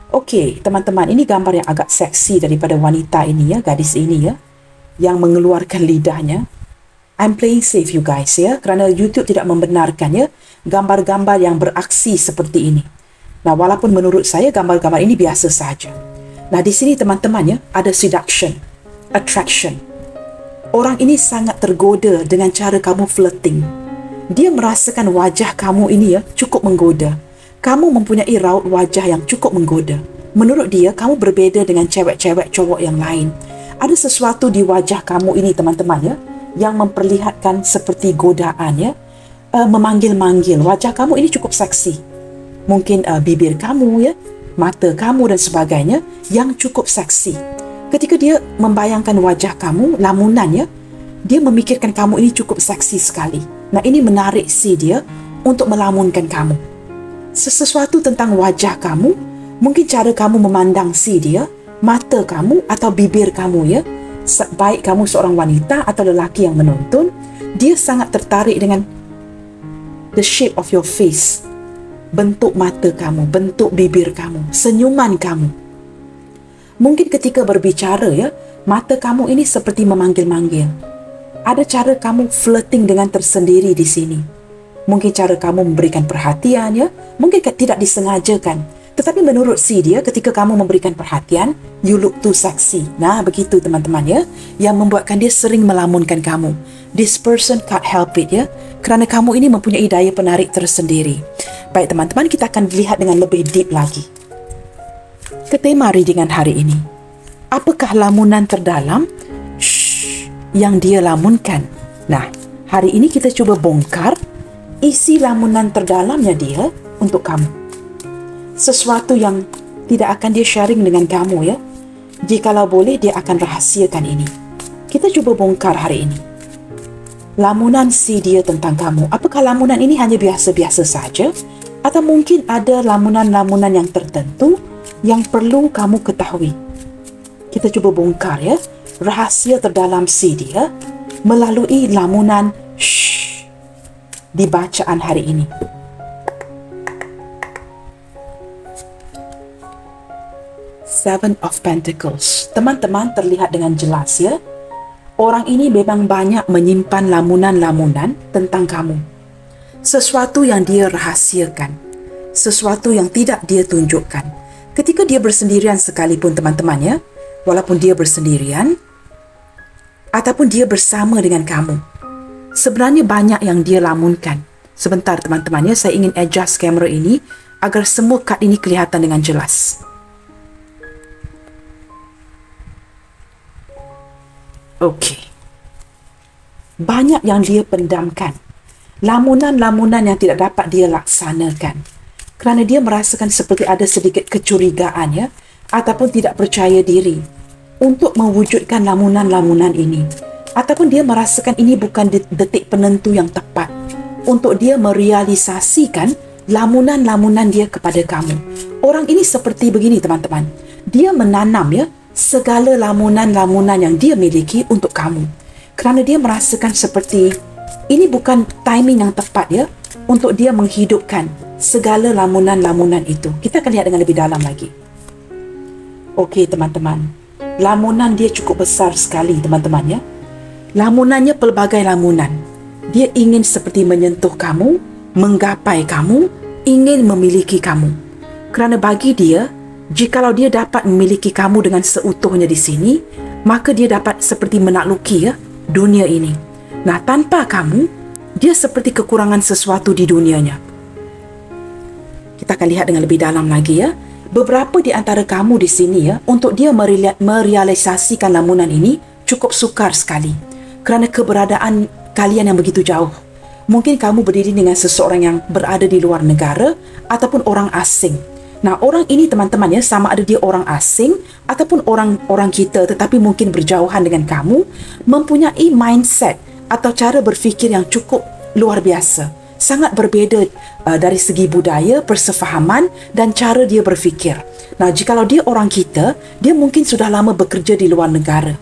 Okey, teman-teman, ini gambar yang agak seksi daripada wanita ini ya, gadis ini ya, yang mengeluarkan lidahnya. I'm playing safe you guys ya, kerana YouTube tidak membenarkan ya gambar-gambar yang beraksi seperti ini. Nah, walaupun menurut saya gambar-gambar ini biasa saja. Nah, di sini teman-teman ya, ada seduction, attraction. Orang ini sangat tergoda dengan cara kamu flirting. Dia merasakan wajah kamu ini ya cukup menggoda. Kamu mempunyai raut wajah yang cukup menggoda. Menurut dia, kamu berbeza dengan cewek-cewek cowok yang lain. Ada sesuatu di wajah kamu ini, teman-teman ya, yang memperlihatkan seperti godaan ya. Memanggil-manggil. Wajah kamu ini cukup seksi. Mungkin bibir kamu ya, mata kamu dan sebagainya yang cukup seksi. Ketika dia membayangkan wajah kamu, lamunan ya, dia memikirkan kamu ini cukup seksi sekali. Nah, ini menarik si dia untuk melamunkan kamu. Sesuatu tentang wajah kamu, mungkin cara kamu memandang si dia, mata kamu atau bibir kamu ya, baik kamu seorang wanita atau lelaki yang menonton, dia sangat tertarik dengan the shape of your face. Bentuk mata kamu, bentuk bibir kamu, senyuman kamu. Mungkin ketika berbicara ya, mata kamu ini seperti memanggil-manggil. Ada cara kamu flirting dengan tersendiri di sini. Mungkin cara kamu memberikan perhatian ya, mungkin tidak disengajakan. Tetapi menurut si dia, ketika kamu memberikan perhatian, you look too sexy. Nah, begitu teman-teman ya, yang membuatkan dia sering melamunkan kamu. This person can't help it ya, kerana kamu ini mempunyai daya penarik tersendiri. Baik teman-teman, kita akan lihat dengan lebih deep lagi ke tema readingan hari ini. Apakah lamunan terdalam yang dia lamunkan? Nah, hari ini kita cuba bongkar isi lamunan terdalamnya dia untuk kamu. Sesuatu yang tidak akan dia sharing dengan kamu ya. Jikalau boleh, dia akan rahasiakan ini. Kita cuba bongkar hari ini. Lamunan si dia tentang kamu. Apakah lamunan ini hanya biasa-biasa saja? Atau mungkin ada lamunan-lamunan yang tertentu yang perlu kamu ketahui? Kita cuba bongkar ya rahasia terdalam si dia melalui lamunan di bacaan hari ini. Seven of Pentacles. Teman-teman, terlihat dengan jelas ya, orang ini memang banyak menyimpan lamunan-lamunan tentang kamu. Sesuatu yang dia rahasiakan, sesuatu yang tidak dia tunjukkan. Ketika dia bersendirian sekalipun teman-teman ya, walaupun dia bersendirian ataupun dia bersama dengan kamu, sebenarnya banyak yang dia lamunkan. Sebentar teman-teman ya, saya ingin adjust kamera ini agar semua kad ini kelihatan dengan jelas. Okey. Banyak yang dia pendamkan. Lamunan-lamunan yang tidak dapat dia laksanakan. Kerana dia merasakan seperti ada sedikit kecurigaan ya, ataupun tidak percaya diri untuk mewujudkan lamunan-lamunan ini. Ataupun dia merasakan ini bukan detik penentu yang tepat untuk dia merealisasikan lamunan-lamunan dia kepada kamu. Orang ini seperti begini teman-teman. Dia menanam ya segala lamunan-lamunan yang dia miliki untuk kamu. Kerana dia merasakan seperti ini bukan timing yang tepat ya untuk dia menghidupkan segala lamunan-lamunan itu. Kita akan lihat dengan lebih dalam lagi. Okey teman-teman, lamunan dia cukup besar sekali teman-teman ya. Lamunannya pelbagai lamunan. Dia ingin seperti menyentuh kamu, menggapai kamu, ingin memiliki kamu. Kerana bagi dia, jikalau dia dapat memiliki kamu dengan seutuhnya di sini, maka dia dapat seperti menakluki ya dunia ini. Nah, tanpa kamu, Dia seperti kekurangan sesuatu di dunianya. Kita akan lihat dengan lebih dalam lagi ya. Beberapa di antara kamu di sini ya, untuk dia merealisasikan lamunan ini cukup sukar sekali. Kerana keberadaan kalian yang begitu jauh. Mungkin kamu berdiri dengan seseorang yang berada di luar negara ataupun orang asing. Nah, orang ini teman-teman ya, sama ada dia orang asing ataupun orang kita tetapi mungkin berjauhan dengan kamu, mempunyai mindset atau cara berfikir yang cukup luar biasa. Sangat berbeza dari segi budaya, persefahaman dan cara dia berfikir. Nah, jikalau dia orang kita, dia mungkin sudah lama bekerja di luar negara.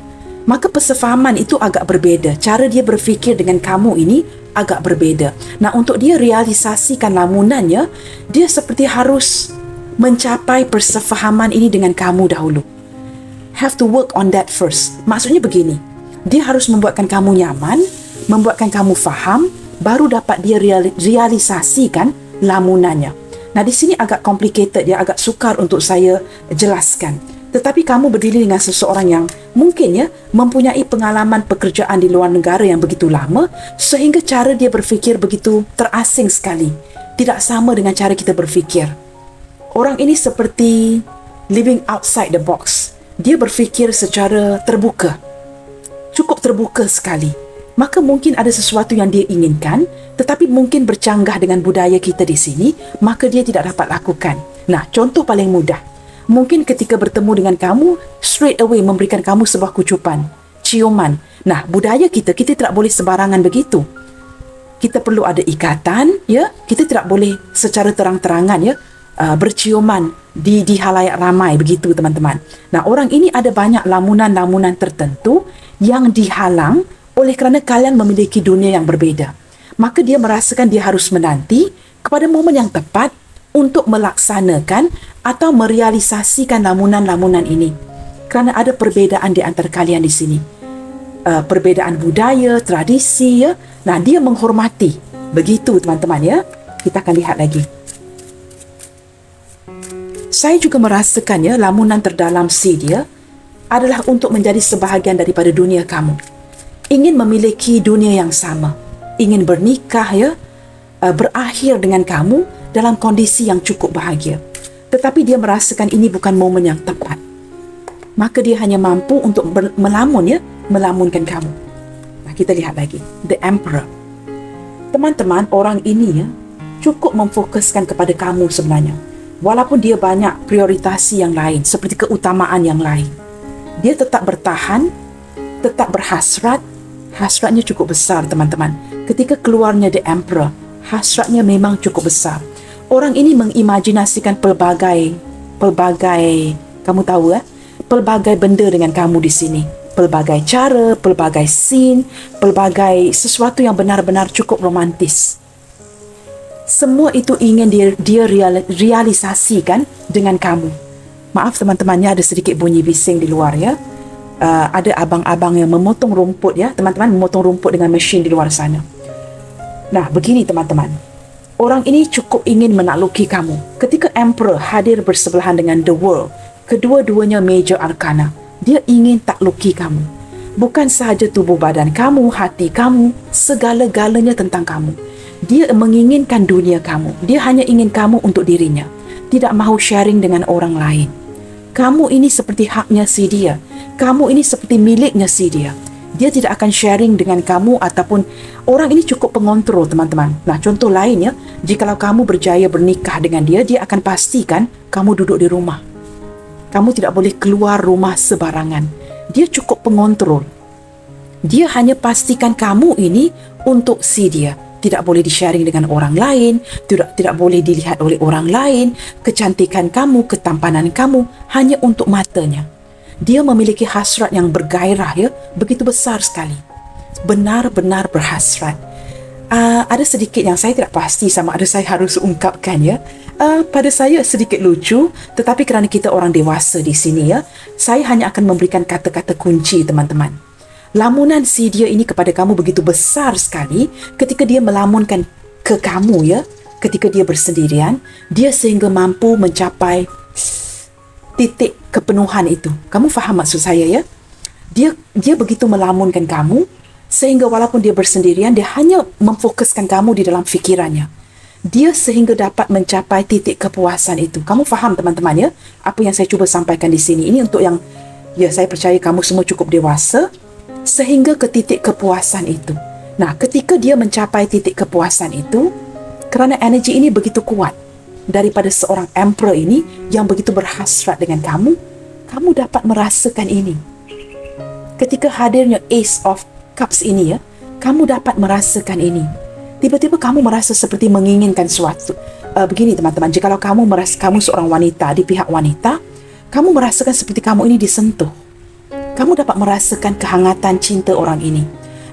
Maka persefahaman itu agak berbeza. Cara dia berfikir dengan kamu ini agak berbeza. Nah, untuk dia realisasikan lamunannya, dia seperti harus mencapai persefahaman ini dengan kamu dahulu. Have to work on that first. Maksudnya begini, dia harus membuatkan kamu nyaman, membuatkan kamu faham, baru dapat dia realisasikan lamunannya. Nah, di sini agak complicated, dia agak sukar untuk saya jelaskan. Tetapi kamu berdiri dengan seseorang yang mungkin ya mempunyai pengalaman pekerjaan di luar negara yang begitu lama, sehingga cara dia berfikir begitu terasing sekali. Tidak sama dengan cara kita berfikir. Orang ini seperti living outside the box. Dia berfikir secara terbuka. Cukup terbuka sekali. Maka mungkin ada sesuatu yang dia inginkan, tetapi mungkin bercanggah dengan budaya kita di sini, maka dia tidak dapat lakukan. Nah, contoh paling mudah. Mungkin ketika bertemu dengan kamu, straight away memberikan kamu sebuah kucupan, ciuman. Nah, budaya kita tidak boleh sembarangan begitu. Kita perlu ada ikatan, ya. Kita tidak boleh secara terang-terangan, ya, berciuman di halayak ramai begitu, teman-teman. Nah, orang ini ada banyak lamunan-lamunan tertentu yang dihalang oleh kerana kalian memiliki dunia yang berbeza. Maka dia merasakan dia harus menanti kepada momen yang tepat untuk melaksanakan atau merealisasikan lamunan-lamunan ini. Kerana ada perbezaan di antara kalian di sini. Perbezaan budaya, tradisi, ya. Nah, dia menghormati. Begitu, teman-teman, ya. Kita akan lihat lagi. Saya juga merasakan ya, lamunan terdalam si dia adalah untuk menjadi sebahagian daripada dunia kamu. Ingin memiliki dunia yang sama. Ingin bernikah ya, berakhir dengan kamu dalam kondisi yang cukup bahagia. Tetapi dia merasakan ini bukan momen yang tepat. Maka dia hanya mampu untuk melamunkan kamu. Nah, kita lihat lagi. The Emperor. Teman-teman, orang ini ya, cukup memfokuskan kepada kamu sebenarnya. Walaupun dia banyak prioritasi yang lain, seperti keutamaan yang lain. Dia tetap bertahan, tetap berhasrat. Hasratnya cukup besar, teman-teman. Ketika keluarnya The Emperor, hasratnya memang cukup besar. Orang ini mengimajinasikan pelbagai, kamu tahu pelbagai benda dengan kamu di sini. Pelbagai cara, pelbagai scene, pelbagai sesuatu yang benar-benar cukup romantis. Semua itu ingin dia realisasikan dengan kamu. Maaf teman-temannya, ada sedikit bunyi bising di luar ya. Ada abang-abang yang memotong rumput ya. Teman-teman memotong rumput dengan mesin di luar sana. Nah, begini teman-teman. Orang ini cukup ingin menakluki kamu. Ketika Emperor hadir bersebelahan dengan The World, kedua-duanya major arcana, dia ingin takluki kamu. Bukan sahaja tubuh badan kamu, hati kamu, segala-galanya tentang kamu. Dia menginginkan dunia kamu. Dia hanya ingin kamu untuk dirinya. Tidak mahu sharing dengan orang lain. Kamu ini seperti haknya si dia. Kamu ini seperti miliknya si dia. Dia tidak akan sharing dengan kamu ataupun orang ini cukup pengontrol, teman-teman. Nah, contoh lainnya, jikalau kamu berjaya bernikah dengan dia, dia akan pastikan kamu duduk di rumah. Kamu tidak boleh keluar rumah sebarangan. Dia cukup pengontrol. Dia hanya pastikan kamu ini untuk si dia. Tidak boleh di-sharing dengan orang lain, tidak boleh dilihat oleh orang lain. Kecantikan kamu, ketampanan kamu hanya untuk matanya. Dia memiliki hasrat yang bergairah ya, begitu besar sekali. Benar-benar berhasrat. Ada sedikit yang saya tidak pasti sama ada saya harus ungkapkan ya. Pada saya sedikit lucu, tetapi kerana kita orang dewasa di sini ya, saya hanya akan memberikan kata-kata kunci, teman-teman. Lamunan si dia ini kepada kamu begitu besar sekali ketika dia melamunkan ke kamu ya, ketika dia bersendirian, dia sehingga mampu mencapai titik kepenuhan itu. Kamu faham maksud saya ya? Dia begitu melamunkan kamu Sehingga walaupun dia bersendirian, dia hanya memfokuskan kamu di dalam fikirannya. Dia sehingga dapat mencapai titik kepuasan itu. Kamu faham teman-teman ya? Apa yang saya cuba sampaikan di sini. Ini untuk yang, ya saya percaya kamu semua cukup dewasa. Sehingga ke titik kepuasan itu. Nah, ketika dia mencapai titik kepuasan itu, kerana energi ini begitu kuat daripada seorang emperor ini yang begitu berhasrat dengan kamu, kamu dapat merasakan ini. Ketika hadirnya Ace of Cups ini ya, kamu dapat merasakan ini. Tiba-tiba kamu merasa seperti menginginkan sesuatu. Begini teman-teman, jikalau kamu merasa kamu seorang wanita di pihak wanita, kamu merasakan seperti kamu ini disentuh. Kamu dapat merasakan kehangatan cinta orang ini.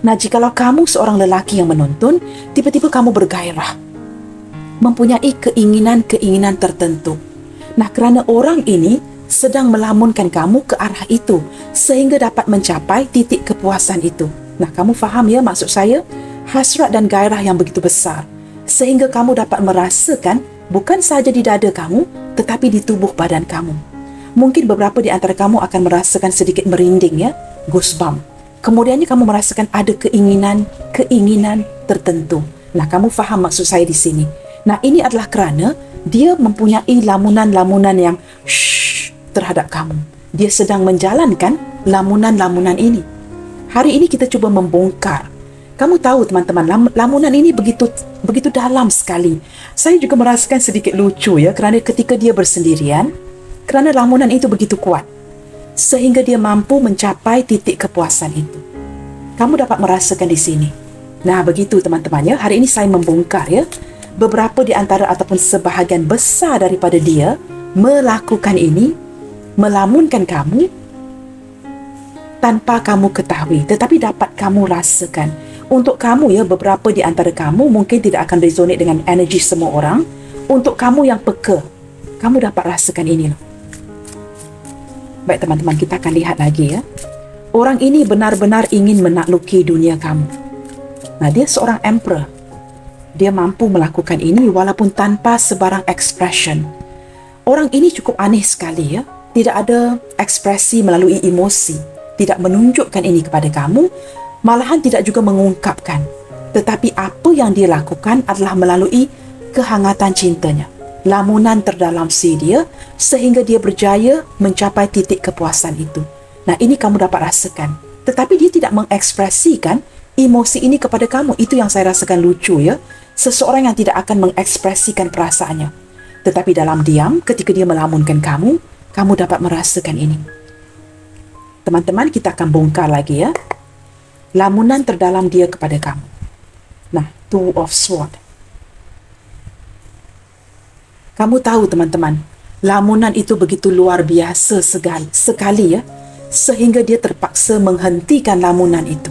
Nah, jikalau kamu seorang lelaki yang menonton, tiba-tiba kamu bergairah, mempunyai keinginan-keinginan tertentu. Nah, kerana orang ini sedang melamunkan kamu ke arah itu, sehingga dapat mencapai titik kepuasan itu. Nah, kamu faham ya maksud saya? Hasrat dan gairah yang begitu besar, sehingga kamu dapat merasakan bukan sahaja di dada kamu, tetapi di tubuh badan kamu. Mungkin beberapa di antara kamu akan merasakan sedikit merinding ya, goosebump. Kemudiannya kamu merasakan ada keinginan tertentu. Nah, kamu faham maksud saya di sini. Nah, ini adalah kerana dia mempunyai lamunan-lamunan yang terhadap kamu. Dia sedang menjalankan lamunan-lamunan ini. Hari ini kita cuba membongkar. Kamu tahu teman-teman, lamunan ini begitu dalam sekali. Saya juga merasakan sedikit lucu ya, kerana ketika dia bersendirian, kerana lamunan itu begitu kuat, sehingga dia mampu mencapai titik kepuasan itu. Kamu dapat merasakan di sini. Nah, begitu teman-teman ya. Hari ini saya membongkar ya, beberapa di antara ataupun sebahagian besar daripada dia melakukan ini, melamunkan kamu tanpa kamu ketahui, tetapi dapat kamu rasakan. Untuk kamu ya, beberapa di antara kamu mungkin tidak akan resonate dengan energi semua orang. Untuk kamu yang peka, kamu dapat rasakan ini loh. Baik teman-teman, kita akan lihat lagi ya. Orang ini benar-benar ingin menakluki dunia kamu. Nah, dia seorang emperor. Dia mampu melakukan ini walaupun tanpa sebarang expression. Orang ini cukup aneh sekali ya. Tidak ada ekspresi melalui emosi. Tidak menunjukkan ini kepada kamu. Malahan tidak juga mengungkapkan. Tetapi apa yang dia lakukan adalah melalui kehangatan cintanya. Lamunan terdalam si dia, sehingga dia berjaya mencapai titik kepuasan itu. Nah, ini kamu dapat rasakan. Tetapi dia tidak mengekspresikan emosi ini kepada kamu. Itu yang saya rasakan lucu ya. Seseorang yang tidak akan mengekspresikan perasaannya. Tetapi dalam diam, ketika dia melamunkan kamu, kamu dapat merasakan ini. Teman-teman, kita akan bongkar lagi ya. Lamunan terdalam dia kepada kamu. Nah, Two of Swords. Kamu tahu teman-teman, lamunan itu begitu luar biasa sekali ya, sehingga dia terpaksa menghentikan lamunan itu.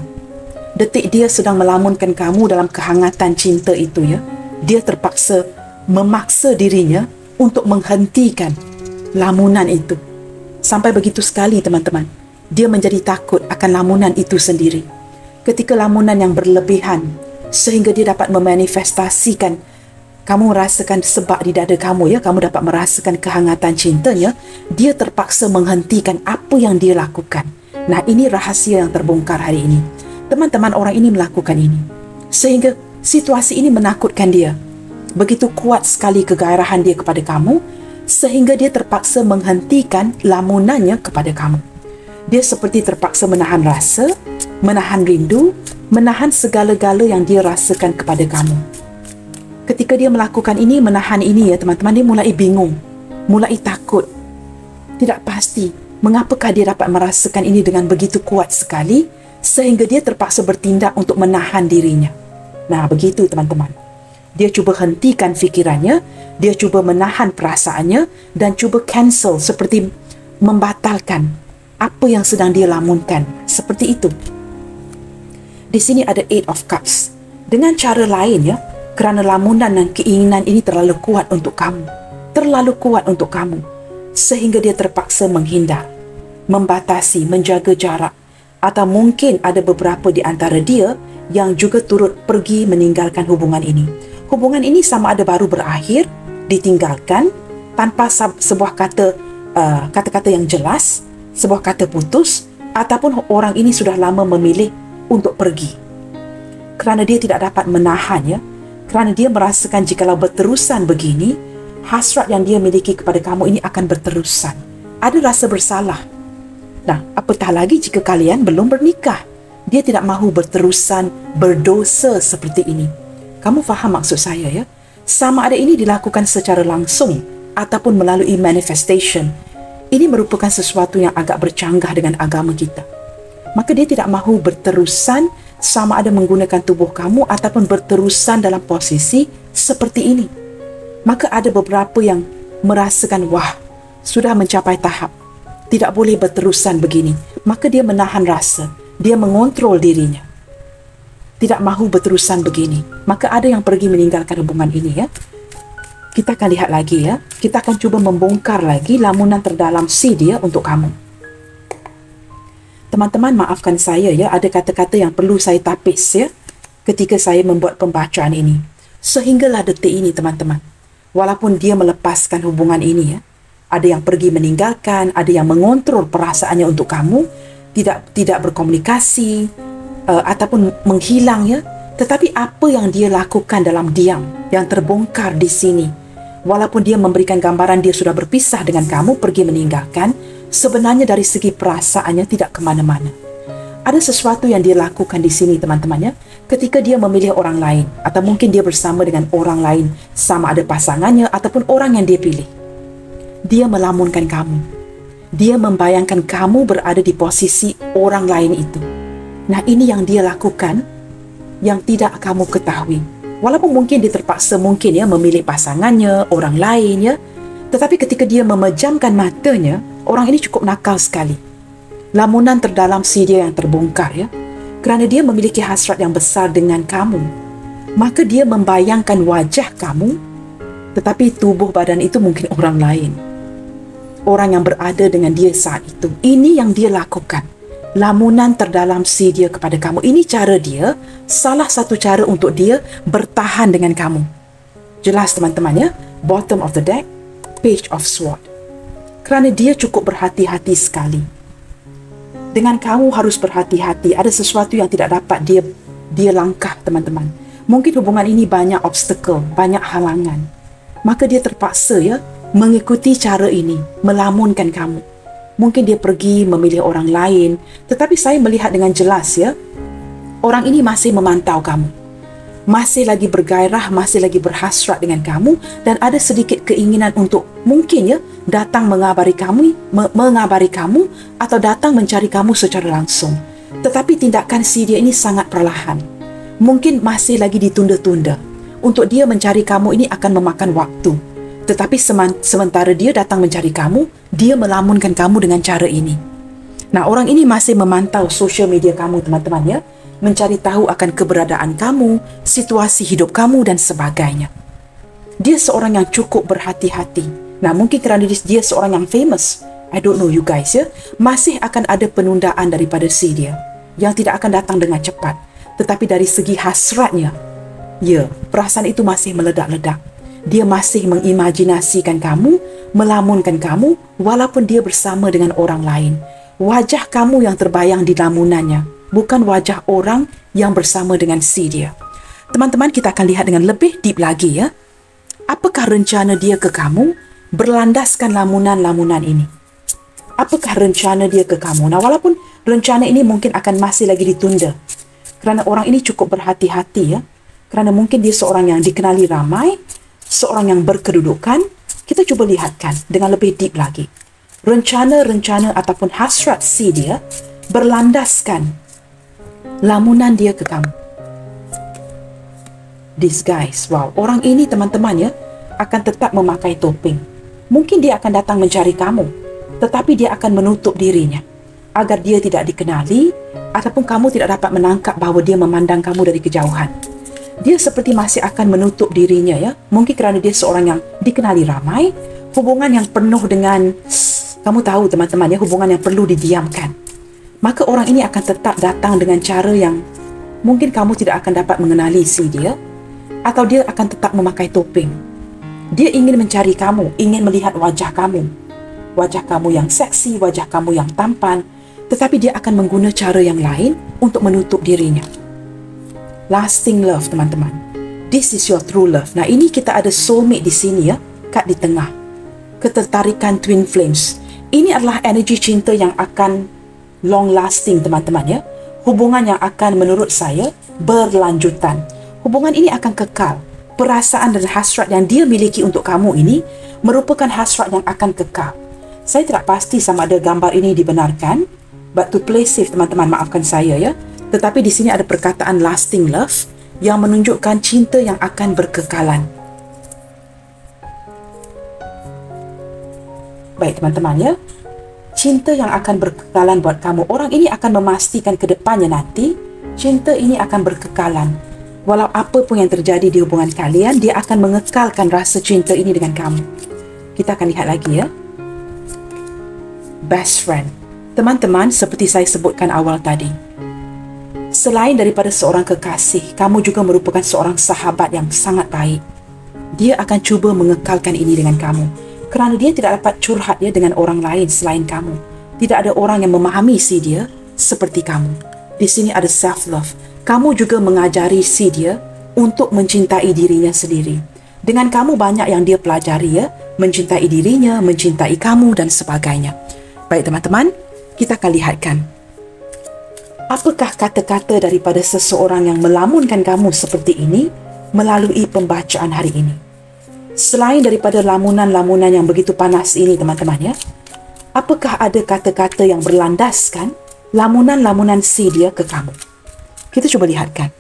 Detik dia sedang melamunkan kamu dalam kehangatan cinta itu ya, dia terpaksa memaksa dirinya untuk menghentikan lamunan itu. Sampai begitu sekali teman-teman, dia menjadi takut akan lamunan itu sendiri. Ketika lamunan yang berlebihan, sehingga dia dapat memanifestasikan, kamu merasakan sebab di dada kamu ya, kamu dapat merasakan kehangatan cintanya, dia terpaksa menghentikan apa yang dia lakukan. Nah, ini rahasia yang terbongkar hari ini. Teman-teman, orang ini melakukan ini, sehingga situasi ini menakutkan dia. Begitu kuat sekali kegairahan dia kepada kamu, sehingga dia terpaksa menghentikan lamunannya kepada kamu. Dia seperti terpaksa menahan rasa, menahan rindu, menahan segala-gala yang dia rasakan kepada kamu. Ketika dia melakukan ini, menahan ini ya teman-teman, dia mulai bingung, mulai takut. Tidak pasti mengapakah dia dapat merasakan ini dengan begitu kuat sekali, sehingga dia terpaksa bertindak untuk menahan dirinya. Nah, begitu teman-teman. Dia cuba hentikan fikirannya, dia cuba menahan perasaannya, dan cuba cancel, seperti membatalkan apa yang sedang dia lamunkan. Seperti itu. Di sini ada Eight of Cups. Dengan cara lain ya, kerana lamunan dan keinginan ini terlalu kuat untuk kamu. Terlalu kuat untuk kamu. Sehingga dia terpaksa menghindar, membatasi, menjaga jarak. Atau mungkin ada beberapa di antara dia yang juga turut pergi meninggalkan hubungan ini. Hubungan ini sama ada baru berakhir, ditinggalkan, tanpa sebuah kata-kata yang jelas, sebuah kata putus, ataupun orang ini sudah lama memilih untuk pergi. Kerana dia tidak dapat menahannya, kerana dia merasakan jikalau berterusan begini, hasrat yang dia miliki kepada kamu ini akan berterusan. Ada rasa bersalah. Nah, apatah lagi jika kalian belum bernikah. Dia tidak mahu berterusan berdosa seperti ini. Kamu faham maksud saya ya? Sama ada ini dilakukan secara langsung ataupun melalui manifestation. Ini merupakan sesuatu yang agak bercanggah dengan agama kita. Maka dia tidak mahu berterusan sama ada menggunakan tubuh kamu ataupun berterusan dalam posisi seperti ini. Maka ada beberapa yang merasakan, wah, sudah mencapai tahap tidak boleh berterusan begini. Maka dia menahan rasa, dia mengontrol dirinya, tidak mahu berterusan begini. Maka ada yang pergi meninggalkan hubungan ini ya. Kita akan lihat lagi ya. Kita akan cuba membongkar lagi lamunan terdalam si dia untuk kamu. Teman-teman, maafkan saya ya, ada kata-kata yang perlu saya tapis ya ketika saya membuat pembacaan ini. Sehinggalah detik ini teman-teman, walaupun dia melepaskan hubungan ini ya, ada yang pergi meninggalkan, ada yang mengontrol perasaannya untuk kamu, tidak berkomunikasi ataupun menghilang ya. Tetapi apa yang dia lakukan dalam diam yang terbongkar di sini, walaupun dia memberikan gambaran dia sudah berpisah dengan kamu, pergi meninggalkan, sebenarnya dari segi perasaannya tidak kemana-mana. Ada sesuatu yang dia lakukan di sini teman-teman ya, ketika dia memilih orang lain atau mungkin dia bersama dengan orang lain, sama ada pasangannya ataupun orang yang dia pilih. Dia melamunkan kamu. Dia membayangkan kamu berada di posisi orang lain itu. Nah, ini yang dia lakukan yang tidak kamu ketahui. Walaupun mungkin dia terpaksa mungkin ya memilih pasangannya, orang lain ya, tetapi ketika dia memejamkan matanya, orang ini cukup nakal sekali. Lamunan terdalam si dia yang terbongkar ya, kerana dia memiliki hasrat yang besar dengan kamu. Maka dia membayangkan wajah kamu, tetapi tubuh badan itu mungkin orang lain, orang yang berada dengan dia saat itu. Ini yang dia lakukan, lamunan terdalam si dia kepada kamu. Ini cara dia, salah satu cara untuk dia bertahan dengan kamu. Jelas teman-teman ya, bottom of the deck, Page of Sword. Kerana dia cukup berhati-hati sekali. Dengan kamu harus berhati-hati. Ada sesuatu yang tidak dapat dia langkah teman-teman. Mungkin hubungan ini banyak obstacle, banyak halangan. Maka dia terpaksa ya mengikuti cara ini, melamunkan kamu. Mungkin dia pergi memilih orang lain, tetapi saya melihat dengan jelas ya, orang ini masih memantau kamu, masih lagi bergairah, masih lagi berhasrat dengan kamu, dan ada sedikit keinginan untuk mungkin ya datang mengabari kamu atau datang mencari kamu secara langsung. Tetapi tindakan si dia ini sangat perlahan. Mungkin masih lagi ditunda-tunda. Untuk dia mencari kamu ini akan memakan waktu. Tetapi sementara dia datang mencari kamu, dia melamunkan kamu dengan cara ini. Nah, orang ini masih memantau sosial media kamu teman-teman ya, mencari tahu akan keberadaan kamu, situasi hidup kamu dan sebagainya. Dia seorang yang cukup berhati-hati. Nah, mungkin kerana dia seorang yang famous, I don't know you guys ya, masih akan ada penundaan daripada si dia yang tidak akan datang dengan cepat. Tetapi dari segi hasratnya, ya, perasaan itu masih meledak-ledak. Dia masih mengimajinasikan kamu, melamunkan kamu, walaupun dia bersama dengan orang lain. Wajah kamu yang terbayang di lamunannya, bukan wajah orang yang bersama dengan si dia. Teman-teman, kita akan lihat dengan lebih deep lagi ya. Apakah rencana dia ke kamu berlandaskan lamunan-lamunan ini? Apakah rencana dia ke kamu? Nah, walaupun rencana ini mungkin akan masih lagi ditunda, kerana orang ini cukup berhati-hati ya, kerana mungkin dia seorang yang dikenali ramai, seorang yang berkedudukan. Kita cuba lihatkan dengan lebih deep lagi. Rencana-rencana ataupun hasrat si dia berlandaskan lamunan dia ke kamu. These guys, wow, orang ini teman-teman ya, akan tetap memakai topeng. Mungkin dia akan datang mencari kamu, tetapi dia akan menutup dirinya agar dia tidak dikenali ataupun kamu tidak dapat menangkap bahawa dia memandang kamu dari kejauhan. Dia seperti masih akan menutup dirinya ya. Mungkin kerana dia seorang yang dikenali ramai, hubungan yang penuh dengan, kamu tahu teman-teman ya, hubungan yang perlu didiamkan. Maka orang ini akan tetap datang dengan cara yang mungkin kamu tidak akan dapat mengenali si dia, atau dia akan tetap memakai topeng. Dia ingin mencari kamu, ingin melihat wajah kamu yang seksi, wajah kamu yang tampan, tetapi dia akan mengguna cara yang lain untuk menutup dirinya. Lasting love, teman-teman. This is your true love. Nah, ini kita ada soulmate di sini ya, kat di tengah. Ketertarikan twin flames. Ini adalah energi cinta yang akan long lasting, teman-teman ya. Hubungan yang akan menurut saya berlanjutan. Hubungan ini akan kekal. Perasaan dan hasrat yang dia miliki untuk kamu ini merupakan hasrat yang akan kekal. Saya tidak pasti sama ada gambar ini dibenarkan, but to play safe, teman-teman, maafkan saya ya. Tetapi di sini ada perkataan lasting love yang menunjukkan cinta yang akan berkekalan. Baik, teman-teman ya. Cinta yang akan berkekalan buat kamu. Orang ini akan memastikan ke depannya nanti, cinta ini akan berkekalan. Walau apa pun yang terjadi di hubungan kalian, dia akan mengekalkan rasa cinta ini dengan kamu. Kita akan lihat lagi ya. Best friend. Teman-teman, seperti saya sebutkan awal tadi, selain daripada seorang kekasih, kamu juga merupakan seorang sahabat yang sangat baik. Dia akan cuba mengekalkan ini dengan kamu. Kerana dia tidak dapat curhat ya dengan orang lain selain kamu. Tidak ada orang yang memahami si dia seperti kamu. Di sini ada self-love. Kamu juga mengajari si dia untuk mencintai dirinya sendiri. Dengan kamu banyak yang dia pelajari ya. Mencintai dirinya, mencintai kamu dan sebagainya. Baik, teman-teman, kita akan lihatkan. Apakah kata-kata daripada seseorang yang melamunkan kamu seperti ini melalui pembacaan hari ini? Selain daripada lamunan-lamunan yang begitu panas ini, teman-teman ya, apakah ada kata-kata yang berlandaskan lamunan-lamunan si dia ke kamu? Kita cuba lihatkan.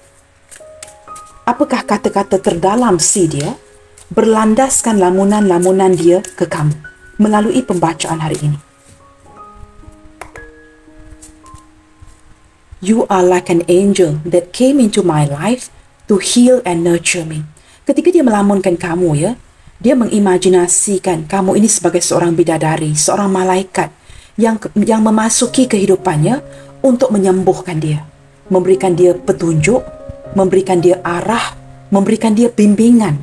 Apakah kata-kata terdalam si dia berlandaskan lamunan-lamunan dia ke kamu melalui pembacaan hari ini? You are like an angel that came into my life to heal and nurture me. Ketika dia melamunkan kamu ya, dia mengimajinasikan kamu ini sebagai seorang bidadari, seorang malaikat yang memasuki kehidupannya untuk menyembuhkan dia, memberikan dia petunjuk, memberikan dia arah, memberikan dia bimbingan.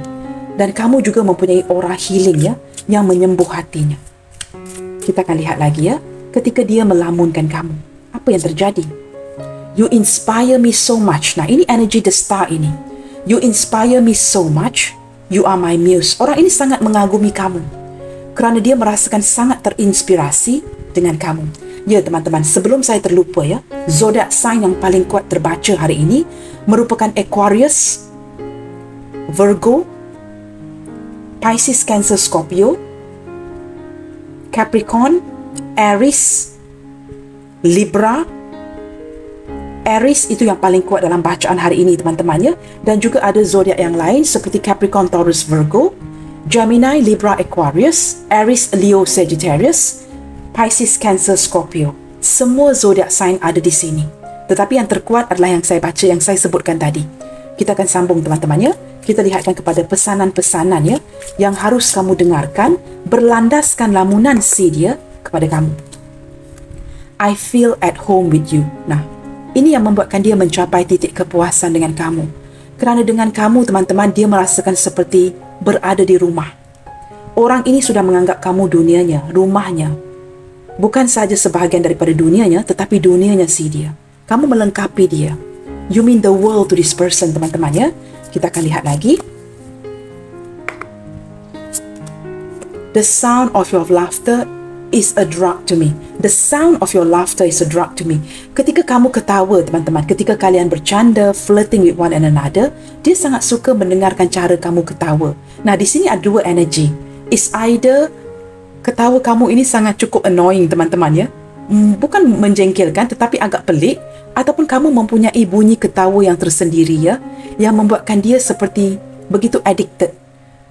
Dan kamu juga mempunyai aura healing ya, yang menyembuh hatinya. Kita akan lihat lagi ya, ketika dia melamunkan kamu, apa yang terjadi? You inspire me so much. Nah, ini energi the star ini. You inspire me so much. You are my muse. Orang ini sangat mengagumi kamu kerana dia merasakan sangat terinspirasi dengan kamu. Ya, teman-teman, sebelum saya terlupa ya, zodiak sign yang paling kuat terbaca hari ini merupakan Aquarius, Virgo, Pisces, Cancer, Scorpio, Capricorn, Aries, Libra. Aries itu yang paling kuat dalam bacaan hari ini, teman-teman ya. Dan juga ada zodiak yang lain seperti Capricorn, Taurus, Virgo, Gemini, Libra, Aquarius, Aries, Leo, Sagittarius, Pisces, Cancer, Scorpio. Semua zodiak sign ada di sini. Tetapi yang terkuat adalah yang saya baca, yang saya sebutkan tadi. Kita akan sambung, teman-teman ya. Kita lihatkan kepada pesanan-pesanan ya, yang harus kamu dengarkan berlandaskan lamunan si dia kepada kamu. I feel at home with you. Nah, ini yang membuatkan dia mencapai titik kepuasan dengan kamu. Kerana dengan kamu, teman-teman, dia merasakan seperti berada di rumah. Orang ini sudah menganggap kamu dunianya, rumahnya. Bukan saja sebahagian daripada dunianya, tetapi dunianya si dia. Kamu melengkapi dia. You mean the world to this person, teman-teman ya. Kita akan lihat lagi. The sound of your laughter is a drug to me. The sound of your laughter is a drug to me. Ketika kamu ketawa, teman-teman, ketika kalian bercanda, flirting with one another, dia sangat suka mendengarkan cara kamu ketawa. Nah, di sini ada dua energy. It's either ketawa kamu ini sangat cukup annoying, teman-teman ya. Bukan menjengkelkan, tetapi agak pelik. Ataupun kamu mempunyai bunyi ketawa yang tersendiri ya, yang membuatkan dia seperti begitu addicted,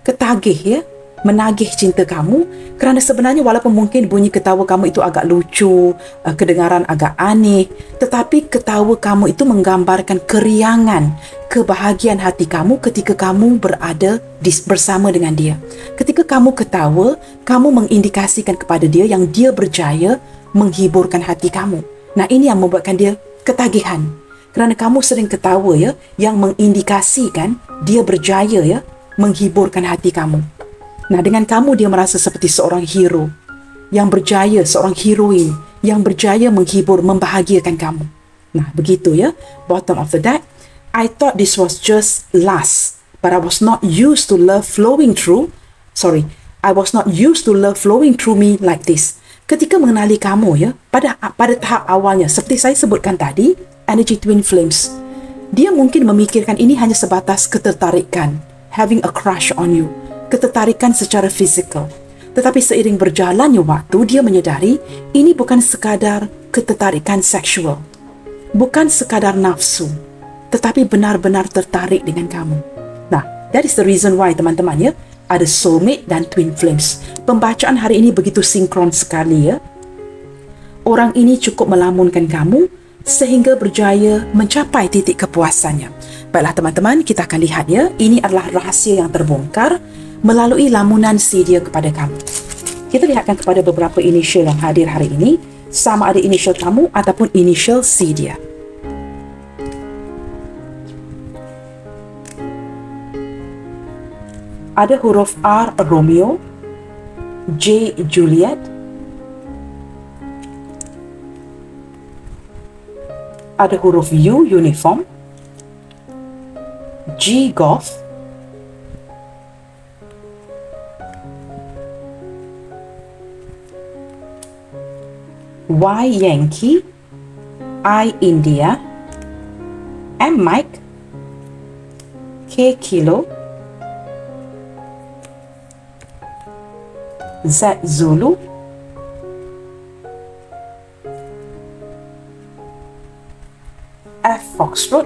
ketagih ya, menagih cinta kamu. Kerana sebenarnya walaupun mungkin bunyi ketawa kamu itu agak lucu, kedengaran agak aneh, tetapi ketawa kamu itu menggambarkan keriangan, kebahagiaan hati kamu ketika kamu berada bersama dengan dia. Ketika kamu ketawa, kamu mengindikasikan kepada dia yang dia berjaya menghiburkan hati kamu. Nah, ini yang membuatkan dia ketagihan. Kerana kamu sering ketawa ya, yang mengindikasikan dia berjaya ya menghiburkan hati kamu. Nah, dengan kamu dia merasa seperti seorang hero yang berjaya, seorang heroin yang berjaya menghibur, membahagiakan kamu. Nah, begitu ya. Bottom of the deck. I thought this was just lust, but I was not used to love flowing through. I was not used to love flowing through me like this. Ketika mengenali kamu ya, pada tahap awalnya, seperti saya sebutkan tadi, energy twin flames, dia mungkin memikirkan ini hanya sebatas ketertarikan, having a crush on you, ketertarikan secara fizikal. Tetapi seiring berjalannya waktu, dia menyedari ini bukan sekadar ketertarikan seksual, bukan sekadar nafsu, tetapi benar-benar tertarik dengan kamu. Nah, that is the reason why teman-teman ya, ada soulmate dan twin flames. Pembacaan hari ini begitu sinkron sekali ya. Orang ini cukup melamunkan kamu sehingga berjaya mencapai titik kepuasannya. Baiklah teman-teman, kita akan lihat ya. Ini adalah rahasia yang terbongkar melalui lamunan si dia kepada kamu. Kita lihatkan kepada beberapa initial yang hadir hari ini, sama ada initial kamu ataupun initial si dia. Ada huruf R Romeo, J Juliet, ada huruf U uniform, G golf, Y Yankee, I India, M Mike, K Kilo, Z Zulu, F Foxtrot.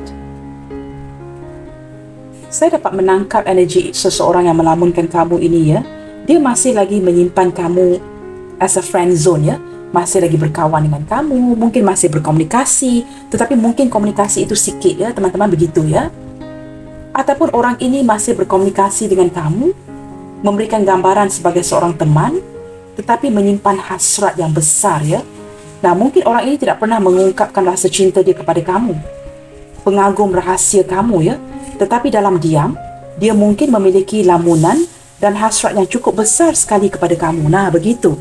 Saya dapat menangkap energi seseorang yang melamunkan kamu ini ya. Dia masih lagi menyimpan kamu as a friend zone ya. Masih lagi berkawan dengan kamu, mungkin masih berkomunikasi, tetapi mungkin komunikasi itu sikit ya, teman-teman, begitu ya. Ataupun orang ini masih berkomunikasi dengan kamu, memberikan gambaran sebagai seorang teman, tetapi menyimpan hasrat yang besar ya. Nah, mungkin orang ini tidak pernah mengungkapkan rasa cinta dia kepada kamu, pengagum rahasia kamu ya, tetapi dalam diam, dia mungkin memiliki lamunan dan hasrat yang cukup besar sekali kepada kamu. Nah, begitu.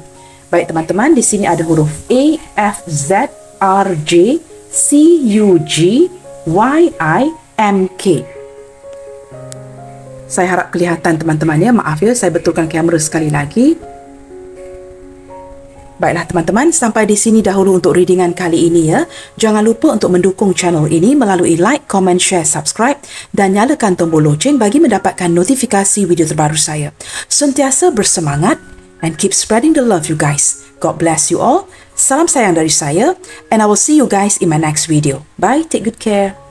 Baik teman-teman, di sini ada huruf A, F, Z, R, J, C, U, G, Y, I, M, K. Saya harap kelihatan teman-teman ya. Maaf ya, saya betulkan kamera sekali lagi. Baiklah teman-teman, sampai di sini dahulu untuk readingan kali ini ya. Jangan lupa untuk mendukung channel ini melalui like, comment, share, subscribe dan nyalakan tombol loceng bagi mendapatkan notifikasi video terbaru saya. Sentiasa bersemangat and keep spreading the love you guys. God bless you all. Salam sayang dari saya and I will see you guys in my next video. Bye, take good care.